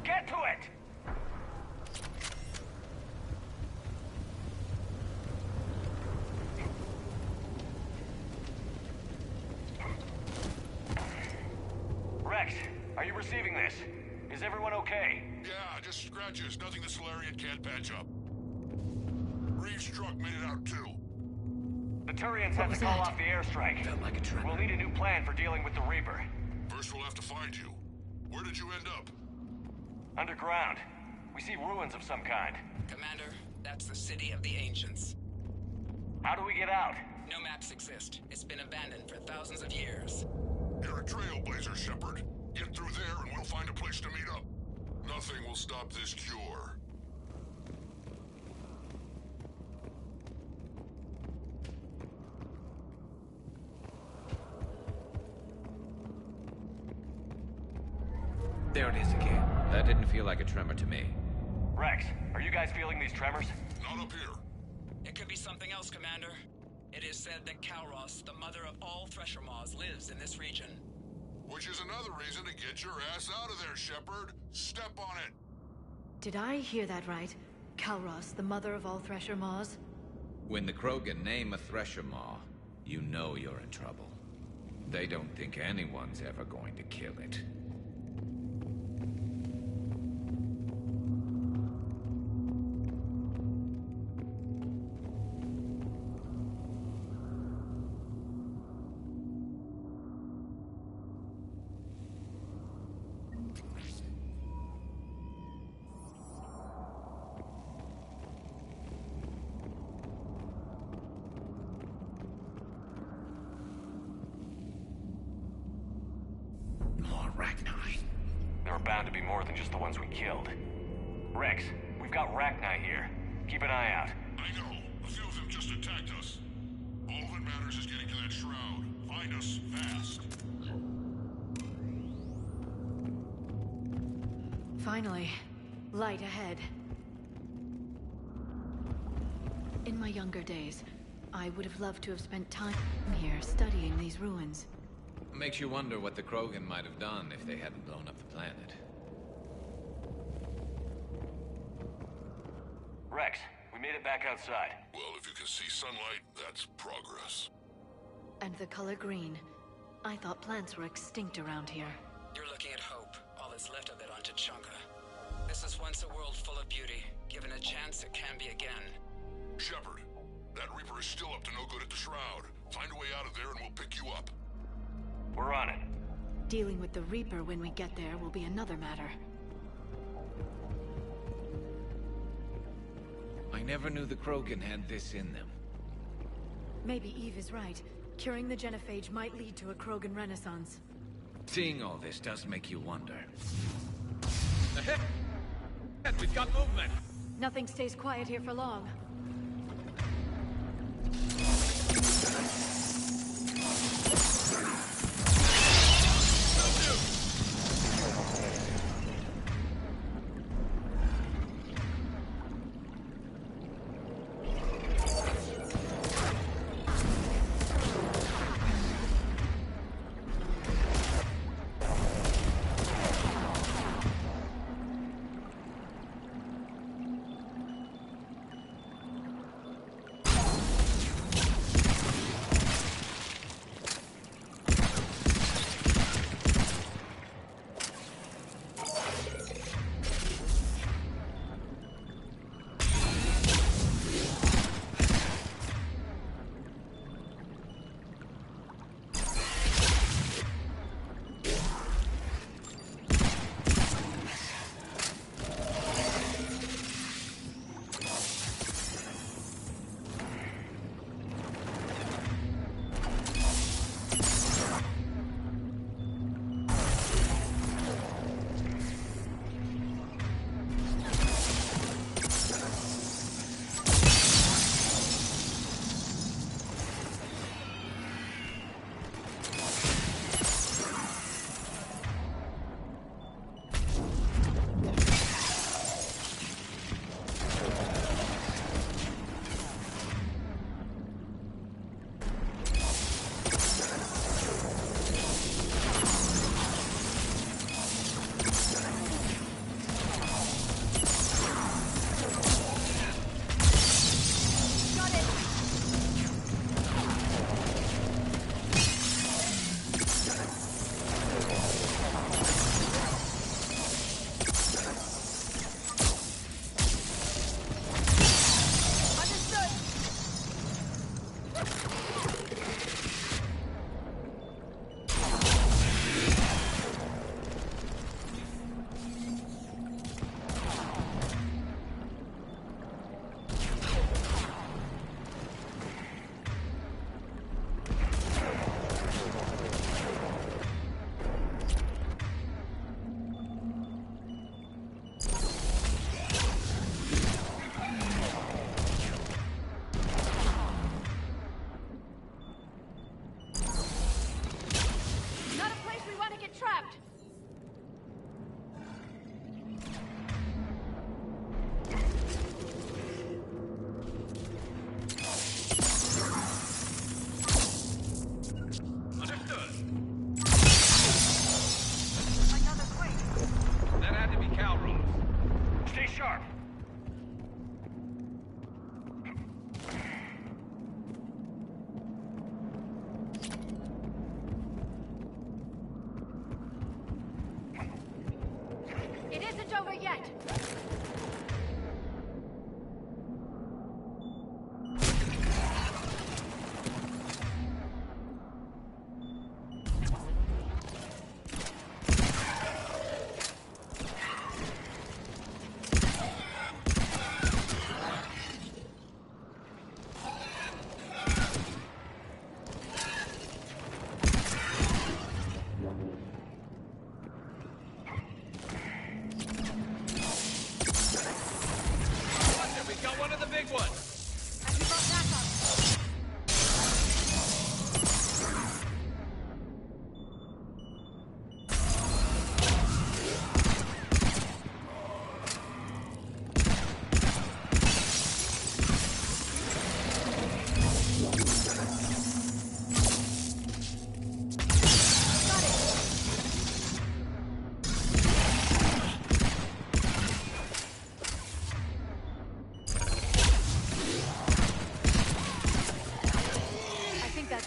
Get to it! Rex, are you receiving this? Is everyone okay? Yeah, just scratches. Nothing the Solarian can't patch up. Reeves' truck made it out too. The Turians had to call off the airstrike. Felt like a tremor. We'll need a new plan for dealing with the Reaper. First we'll have to find you. Where did you end up? Underground. We see ruins of some kind. Commander, that's the City of the Ancients. How do we get out? No maps exist. It's been abandoned for thousands of years. You're a trailblazer, Shepard. Get through there and we'll find a place to meet up. Nothing will stop this cure. There it is again. That didn't feel like a tremor to me. Rex, are you guys feeling these tremors? Not up here. It could be something else, Commander. It is said that Kalros, the mother of all Thresher Maws, lives in this region. Which is another reason to get your ass out of there, Shepard. Step on it. Did I hear that right? Kalros, the mother of all Thresher Maws? When the Krogan name a Thresher Maw, you know you're in trouble. They don't think anyone's ever going to kill it. There are bound to be more than just the ones we killed. Rex, we've got Rachni here. Keep an eye out. I know. A few of them just attacked us. All that matters is getting to that shroud. Find us fast. Finally. Light ahead. In my younger days, I would have loved to have spent time here studying these ruins. Makes you wonder what the Krogan might have done if they hadn't blown up the planet. Rex, we made it back outside. Well, if you can see sunlight, that's progress. And the color green. I thought plants were extinct around here. You're looking at hope, all that's left of it on Tuchanka. This is once a world full of beauty. Given a chance, it can be again. Shepard, that Reaper is still up to no good at the Shroud. Find a way out of there and we'll pick you up. We're on it. Dealing with the Reaper when we get there will be another matter. I never knew the Krogan had this in them. Maybe Eve is right. Curing the genophage might lead to a Krogan renaissance. Seeing all this does make you wonder. Ahead! We've got movement! Nothing stays quiet here for long.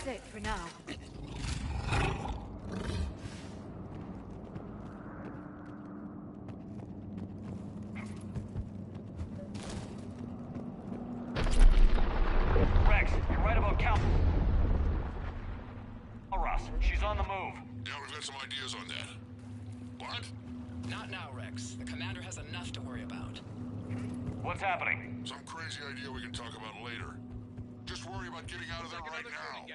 That's it for now. Rex, you're right about Ross. She's on the move. Yeah, we've got some ideas on that. What? Not now, Rex. The commander has enough to worry about. What's happening? Some crazy idea we can talk about later. Just worry about getting out of there right now.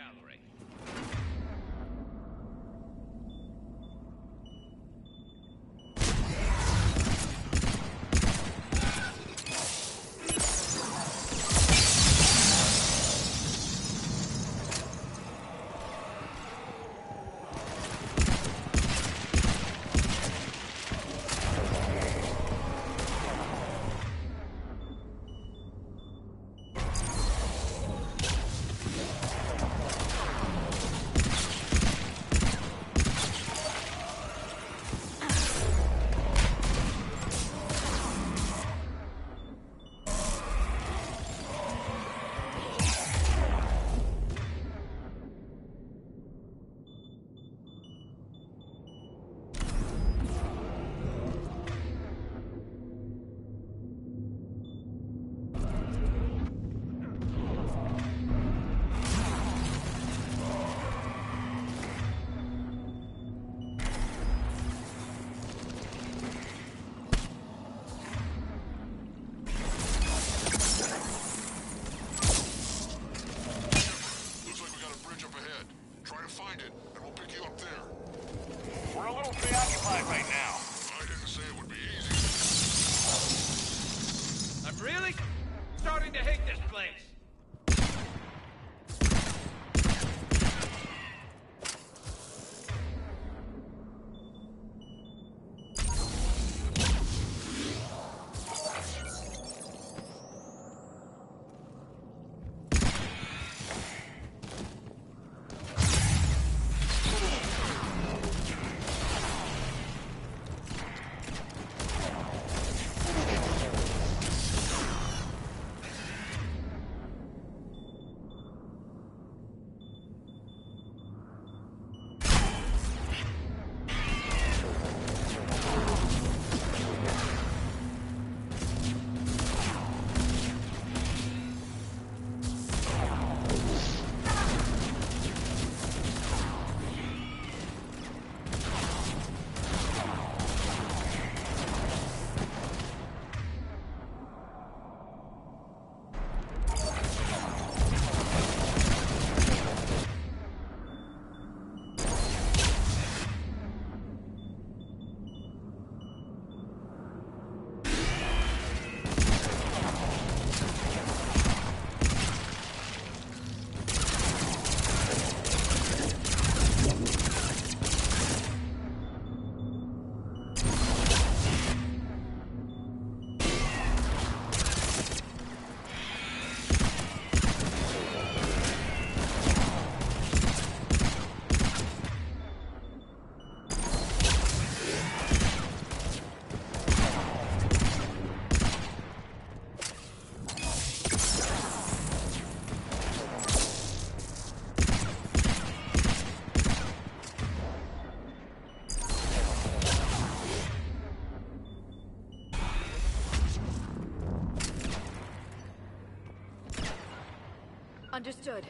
Understood.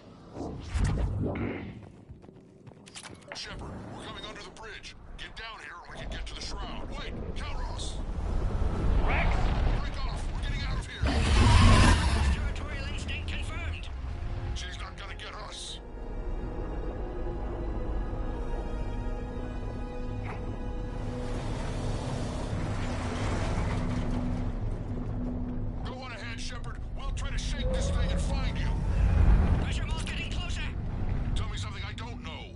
Shepard, we're coming under the bridge. Get down here and we can get to the shroud. Wait, Calros! Rex! Break off! We're getting out of here! Territorial instinct confirmed. She's not gonna get us. Go on ahead, Shepard. We'll try to shake this thing and find you. Pressure mall getting closer. Tell me something I don't know.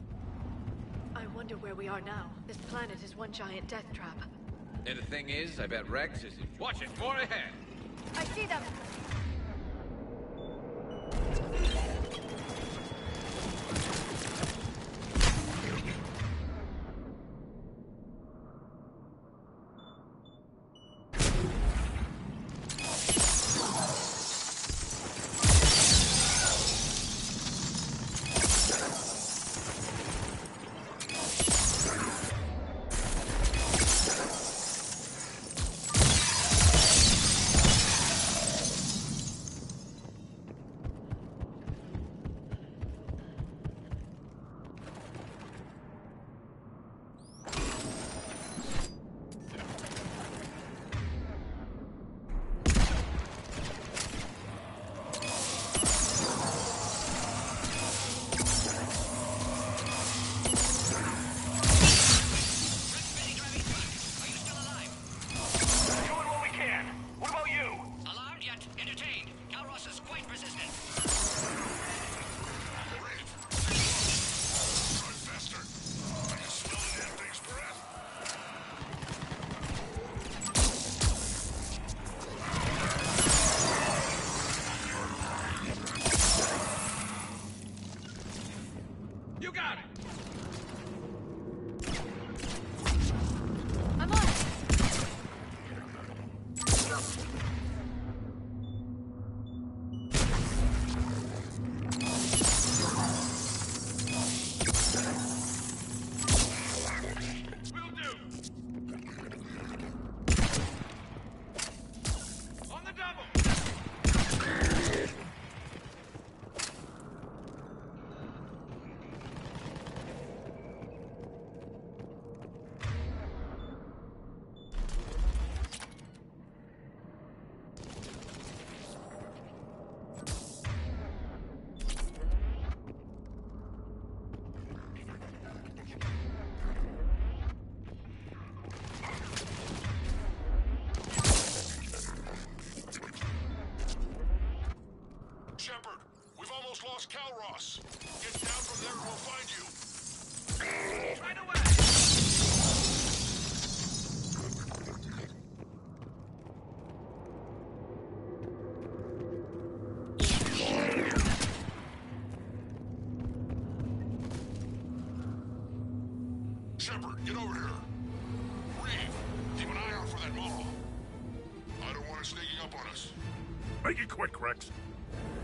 I wonder where we are now. This planet is one giant death trap. And the thing is, I bet Rex is... Watch it, more ahead! I see them! You got it! I'm on it! Shepard, we've almost lost Calros. Get down from there and we'll find you. Right away! Shepard, get over here. Reeve, keep an eye out for that mall. I don't want it sneaking up on us. Make it quick, Rex.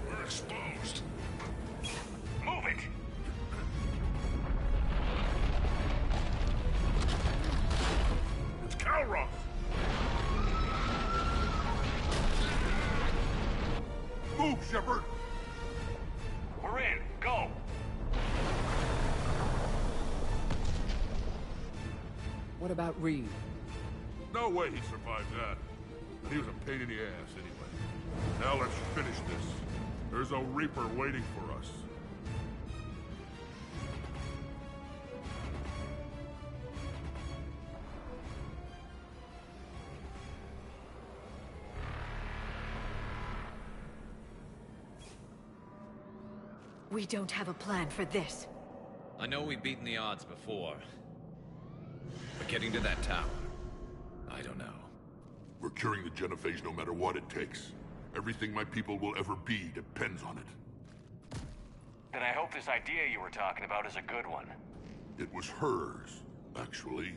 We're exposed. Move it! It's Calros! Move, Shepard! We're in. Go! What about Reeve? No way he survived that. And he was a pain in the ass anyway. Now let's finish this. There's a Reaper waiting for us. We don't have a plan for this. I know we've beaten the odds before. But getting to that tower, I don't know. We're curing the genophage no matter what it takes. Everything my people will ever be depends on it. Then I hope this idea you were talking about is a good one. It was hers, actually.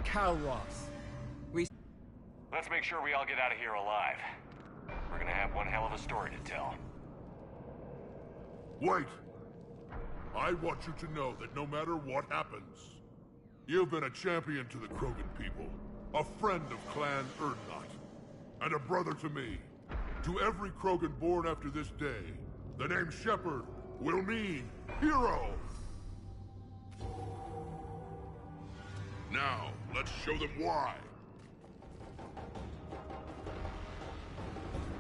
Calros. Let's make sure we all get out of here alive. We're gonna have one hell of a story to tell. Wait! I want you to know that no matter what happens, you've been a champion to the Krogan people, a friend of Clan Urdnot, and a brother to me. To every Krogan born after this day, the name Shepard will mean hero! Now, let's show them why.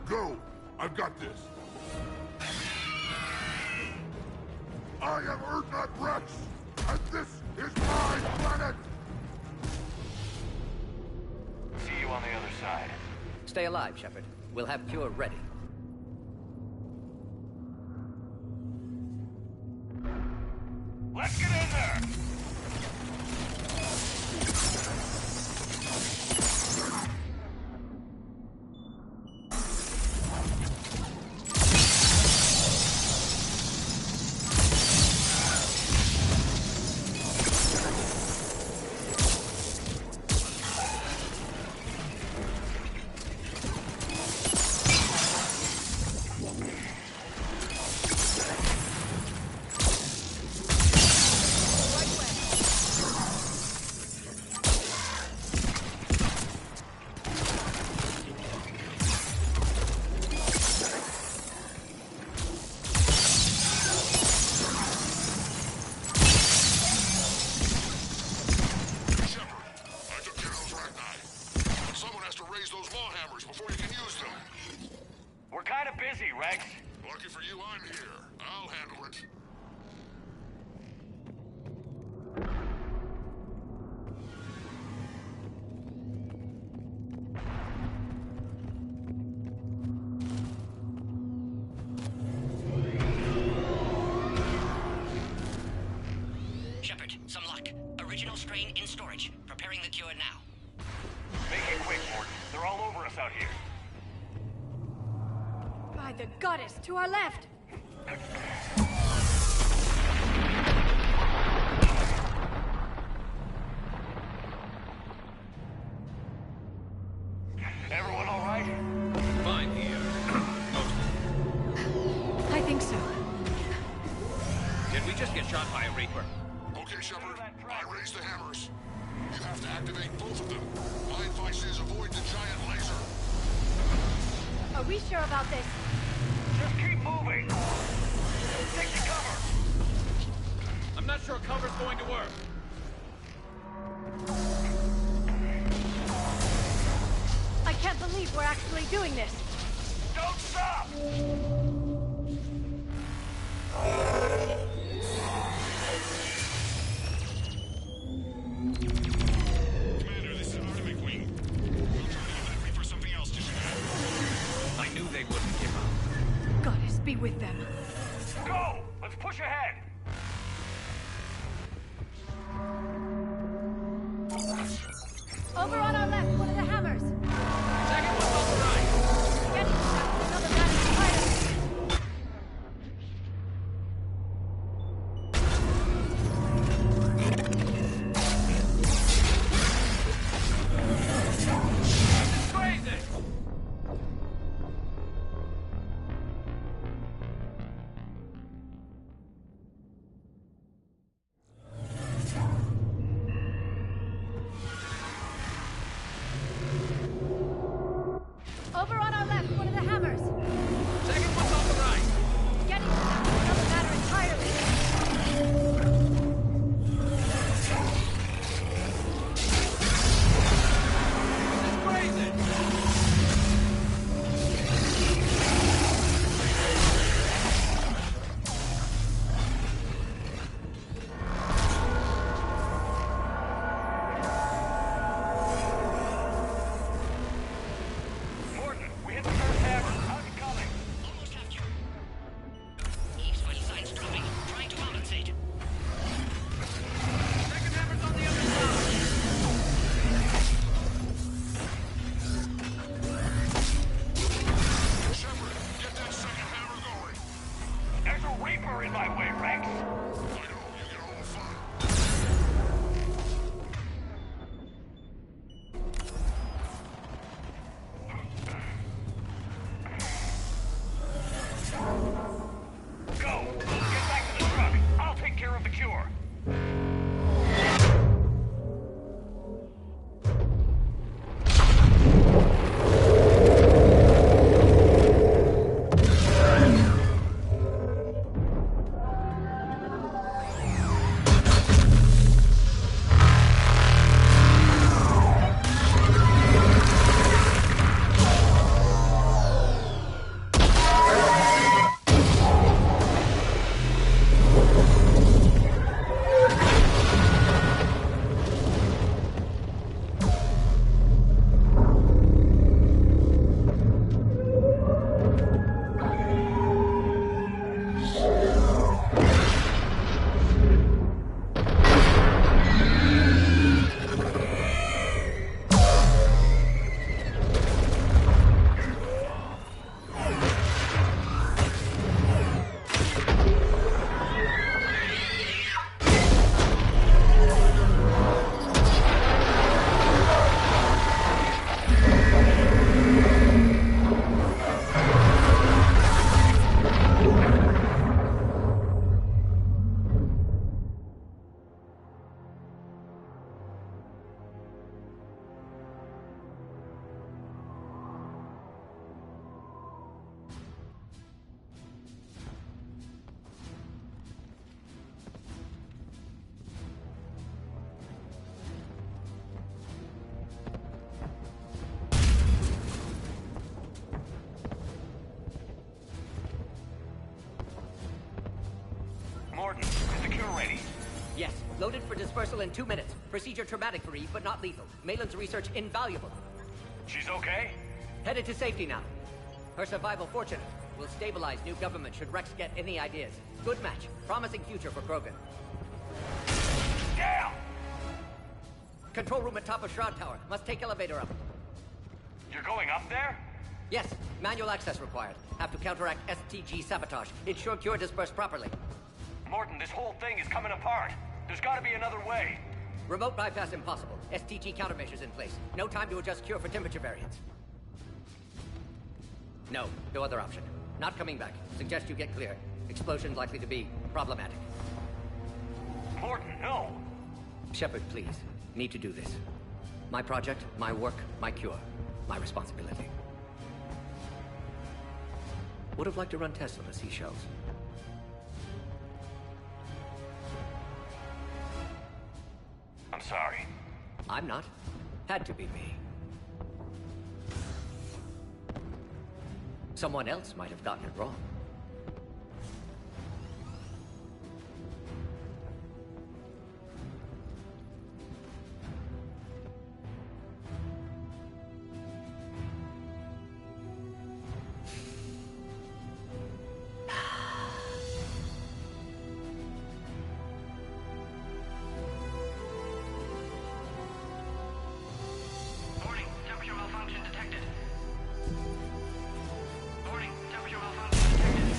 Go! I've got this! I am Urdnot Rex, and this is my planet! See you on the other side. Stay alive, Shepard. We'll have cure ready. Let's get in there! Rex. Lucky for you, I'm here. I'll handle it. Shepard, some luck. Original strain in storage. Preparing the cure now. Make it quick, Morton. They're all over us out here. By the goddess, to our left! get shot by a Reaper. Okay, Shepard. I raised the hammers. You have to activate both of them. My advice is avoid the giant laser. Are we sure about this? Just keep moving. Take the cover. I'm not sure cover's going to work. I can't believe we're actually doing this. Don't stop! Commander, this is Artemis Wing. We'll try to give that Reaper something else to shoot at. I knew they wouldn't give up. Goddess be with them. Go! Let's push ahead! Over on our left, one of the hammers. Second one's on the right. Getting another battery fighter. Crazy! Over on our left, one of the hammers. Second one's on the right. Getting another battery entirely. This is crazy! Morton, we hit the first hammer. How's it coming? Almost have you. East vital signs dropping. Trying to compensate. Second hammer's on the other side. Shepard, get that second hammer going. There's a Reaper in my way, Rex. I know, you get all fun. Go! Get back to the truck. I'll take care of the cure. Morton, is the cure ready? Yes, loaded for dispersal in 2 minutes. Procedure traumatic for Eve, but not lethal. Malin's research invaluable. She's okay? Headed to safety now. Her survival fortunate. Will stabilize new government should Rex get any ideas. Good match. Promising future for Krogan. Down! Control room at top of Shroud Tower. Must take elevator up. You're going up there? Yes, manual access required. Have to counteract STG sabotage. Ensure cure dispersed properly. Morton, this whole thing is coming apart. There's gotta be another way. Remote bypass impossible. STG countermeasures in place. No time to adjust cure for temperature variance. No other option. Not coming back. Suggest you get clear. Explosion likely to be problematic. Shepard, please. Need to do this. My project, my work, my cure. My responsibility. Would have liked to run tests on the seashells. I'm sorry. I'm not. Had to be me. Someone else might have gotten it wrong. Warning, temperature malfunction detected. Warning, temperature malfunction detected.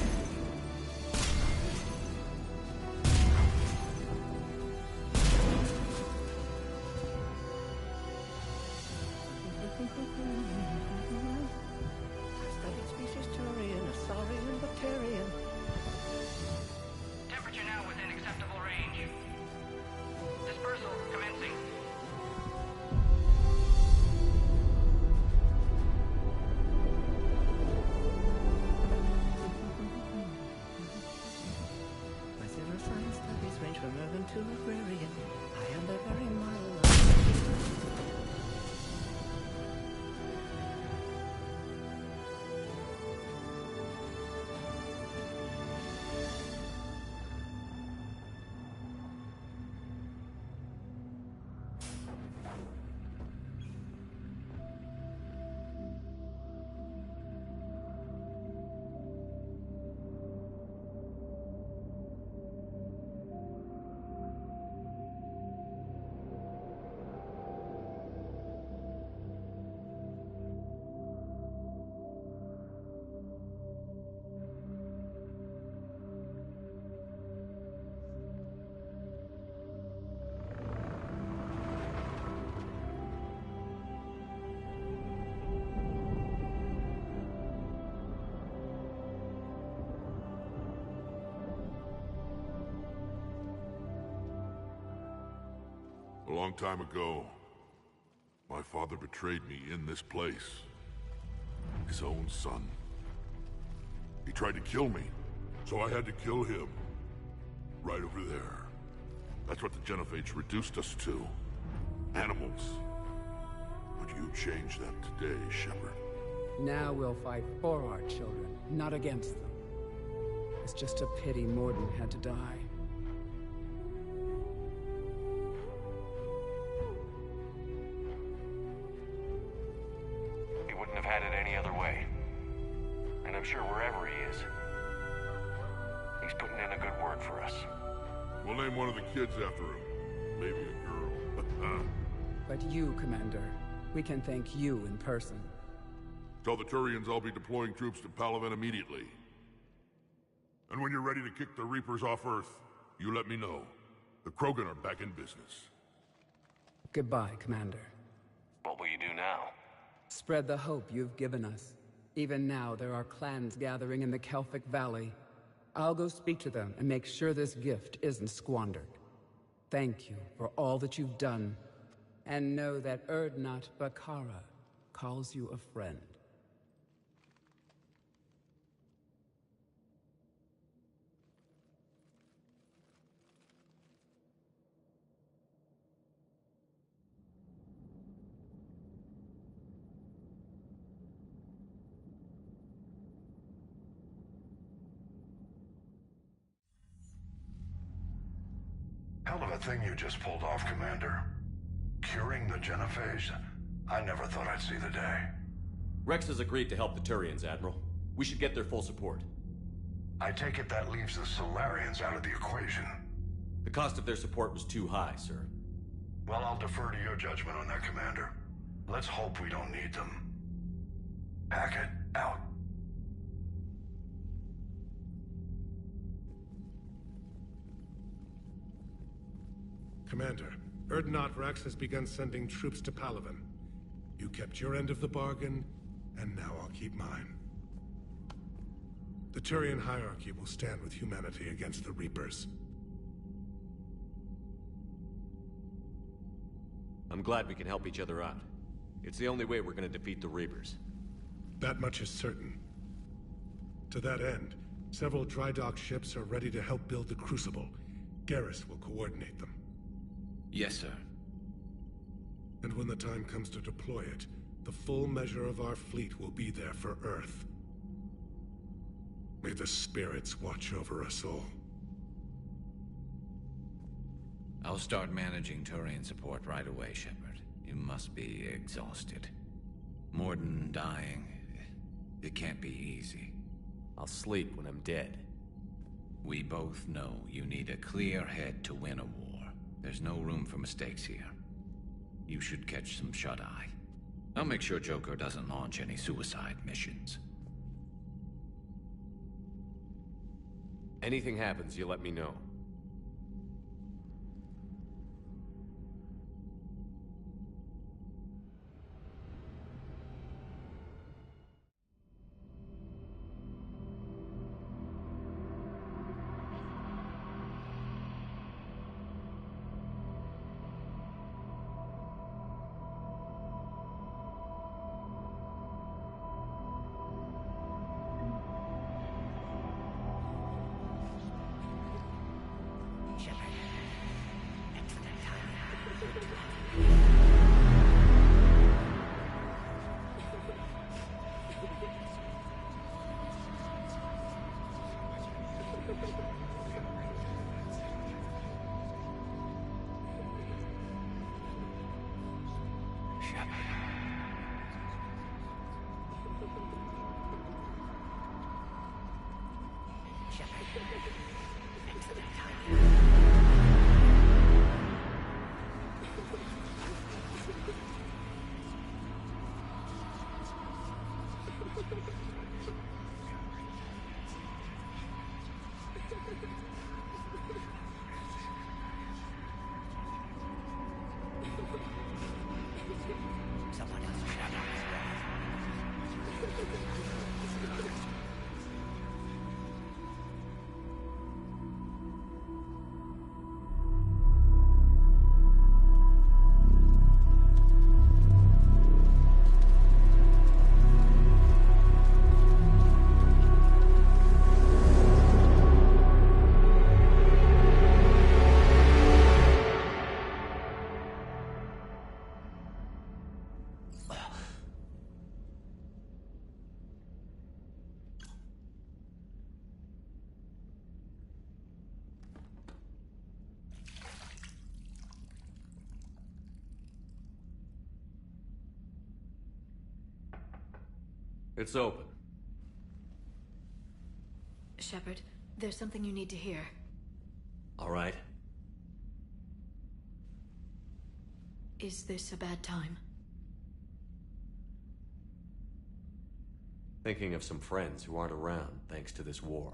Studied species Turian, a saurian, Bacterian. Temperature now within acceptable range. Dispersal commencing. My zero science studies range from urban to agrarian. I am a very mild. A long time ago, my father betrayed me in this place. His own son. He tried to kill me, so I had to kill him. Right over there. That's what the Genophage reduced us to. Animals. But you changed that today, Shepard. Now we'll fight for our children, not against them. It's just a pity Morden had to die. He wouldn't have had it any other way. And I'm sure wherever he is, he's putting in a good word for us. We'll name one of the kids after him. Maybe a girl. But you, Commander, we can thank you in person. Tell the Turians I'll be deploying troops to Palaven immediately. And when you're ready to kick the Reapers off Earth, you let me know. The Krogan are back in business. Goodbye, Commander. What will you do now? Spread the hope you've given us. Even now, there are clans gathering in the Kelphic Valley. I'll go speak to them and make sure this gift isn't squandered. Thank you for all that you've done. And know that Urdnot Bakara calls you a friend. Hell of a thing you just pulled off, Commander. Curing the Genophage? I never thought I'd see the day. Rex has agreed to help the Turians, Admiral. We should get their full support. I take it that leaves the Solarians out of the equation. The cost of their support was too high, sir. Well, I'll defer to your judgment on that, Commander. Let's hope we don't need them. Hackett, out. Commander, Urdnot Rex has begun sending troops to Palaven. You kept your end of the bargain, and now I'll keep mine. The Turian hierarchy will stand with humanity against the Reapers. I'm glad we can help each other out. It's the only way we're gonna defeat the Reapers. That much is certain. To that end, several dry dock ships are ready to help build the Crucible. Garrus will coordinate them. Yes, sir. And when the time comes to deploy it, the full measure of our fleet will be there for Earth. May the spirits watch over us all. I'll start managing Turian support right away, Shepard. You must be exhausted. Morden dying, it can't be easy. I'll sleep when I'm dead. We both know you need a clear head to win a war. There's no room for mistakes here. You should catch some shut-eye. I'll make sure Joker doesn't launch any suicide missions. Anything happens, you let me know. It's open. Shepard, there's something you need to hear. All right. Is this a bad time? Thinking of some friends who aren't around thanks to this war.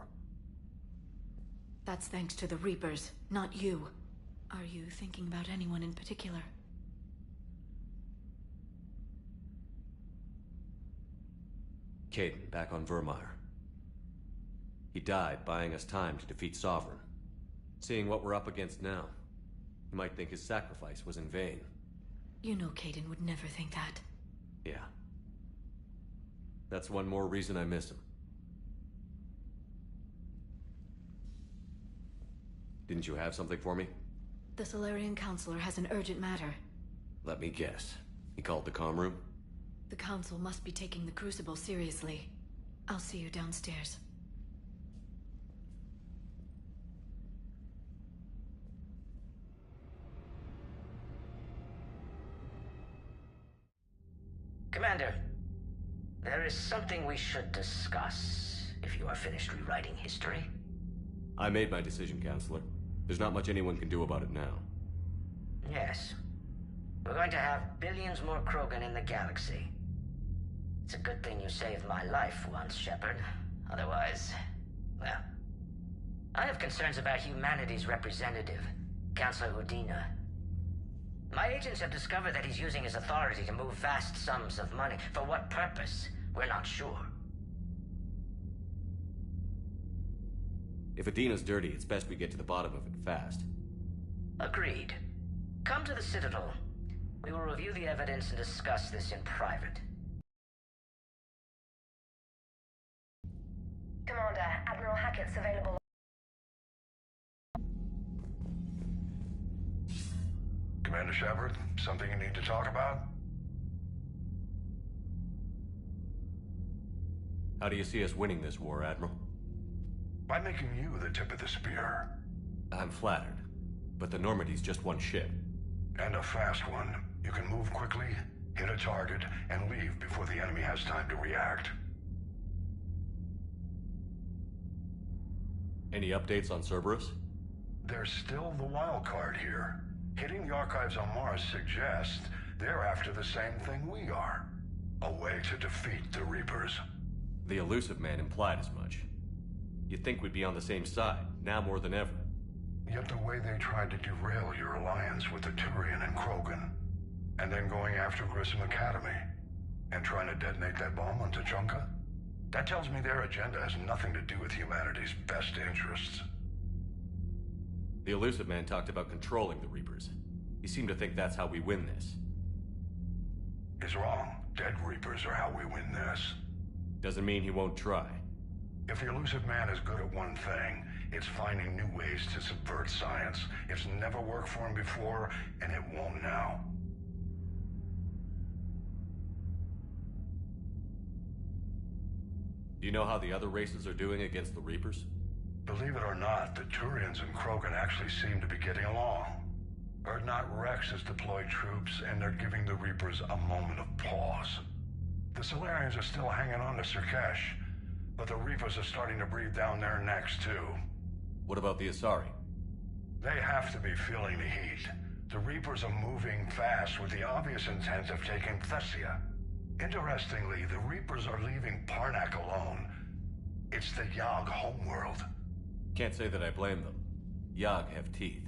That's thanks to the Reapers, not you. Are you thinking about anyone in particular? Caden, back on Vermeer. He died buying us time to defeat Sovereign. Seeing what we're up against now, you might think his sacrifice was in vain. You know Caden would never think that. Yeah. That's one more reason I miss him. Didn't you have something for me? The Solarian Counselor has an urgent matter. Let me guess. He called the comm room? The Council must be taking the Crucible seriously. I'll see you downstairs. Commander, there is something we should discuss, if you are finished rewriting history. I made my decision, Counselor. There's not much anyone can do about it now. Yes. We're going to have billions more Krogan in the galaxy. It's a good thing you saved my life once, Shepard. Otherwise, well... I have concerns about humanity's representative, Councilor Udina. My agents have discovered that he's using his authority to move vast sums of money. For what purpose? We're not sure. If Adina's dirty, it's best we get to the bottom of it fast. Agreed. Come to the Citadel. We will review the evidence and discuss this in private. Commander, Admiral Hackett's available. Commander Shepard, something you need to talk about? How do you see us winning this war, Admiral? By making you the tip of the spear. I'm flattered, but the Normandy's just one ship. And a fast one. You can move quickly, hit a target, and leave before the enemy has time to react. Any updates on Cerberus? There's still the wild card here. Hitting the archives on Mars suggests they're after the same thing we are. A way to defeat the Reapers. The Elusive Man implied as much. You'd think we'd be on the same side, now more than ever. Yet the way they tried to derail your alliance with the Turian and Krogan, and then going after Grissom Academy, and trying to detonate that bomb on Tuchanka, that tells me their agenda has nothing to do with humanity's best interests. The Elusive Man talked about controlling the Reapers. He seemed to think that's how we win this. He's wrong. Dead Reapers are how we win this. Doesn't mean he won't try. If the Elusive Man is good at one thing, it's finding new ways to subvert science. It's never worked for him before, and it won't now. Do you know how the other races are doing against the Reapers? Believe it or not, the Turians and Krogan actually seem to be getting along. Urdnot Rex has deployed troops, and they're giving the Reapers a moment of pause. The Solarians are still hanging on to Sirkesh, but the Reapers are starting to breathe down their necks, too. What about the Asari? They have to be feeling the heat. The Reapers are moving fast with the obvious intent of taking Thessia. Interestingly, the Reapers are leaving Parnak alone. It's the Yogg homeworld. Can't say that I blame them. Yogg have teeth.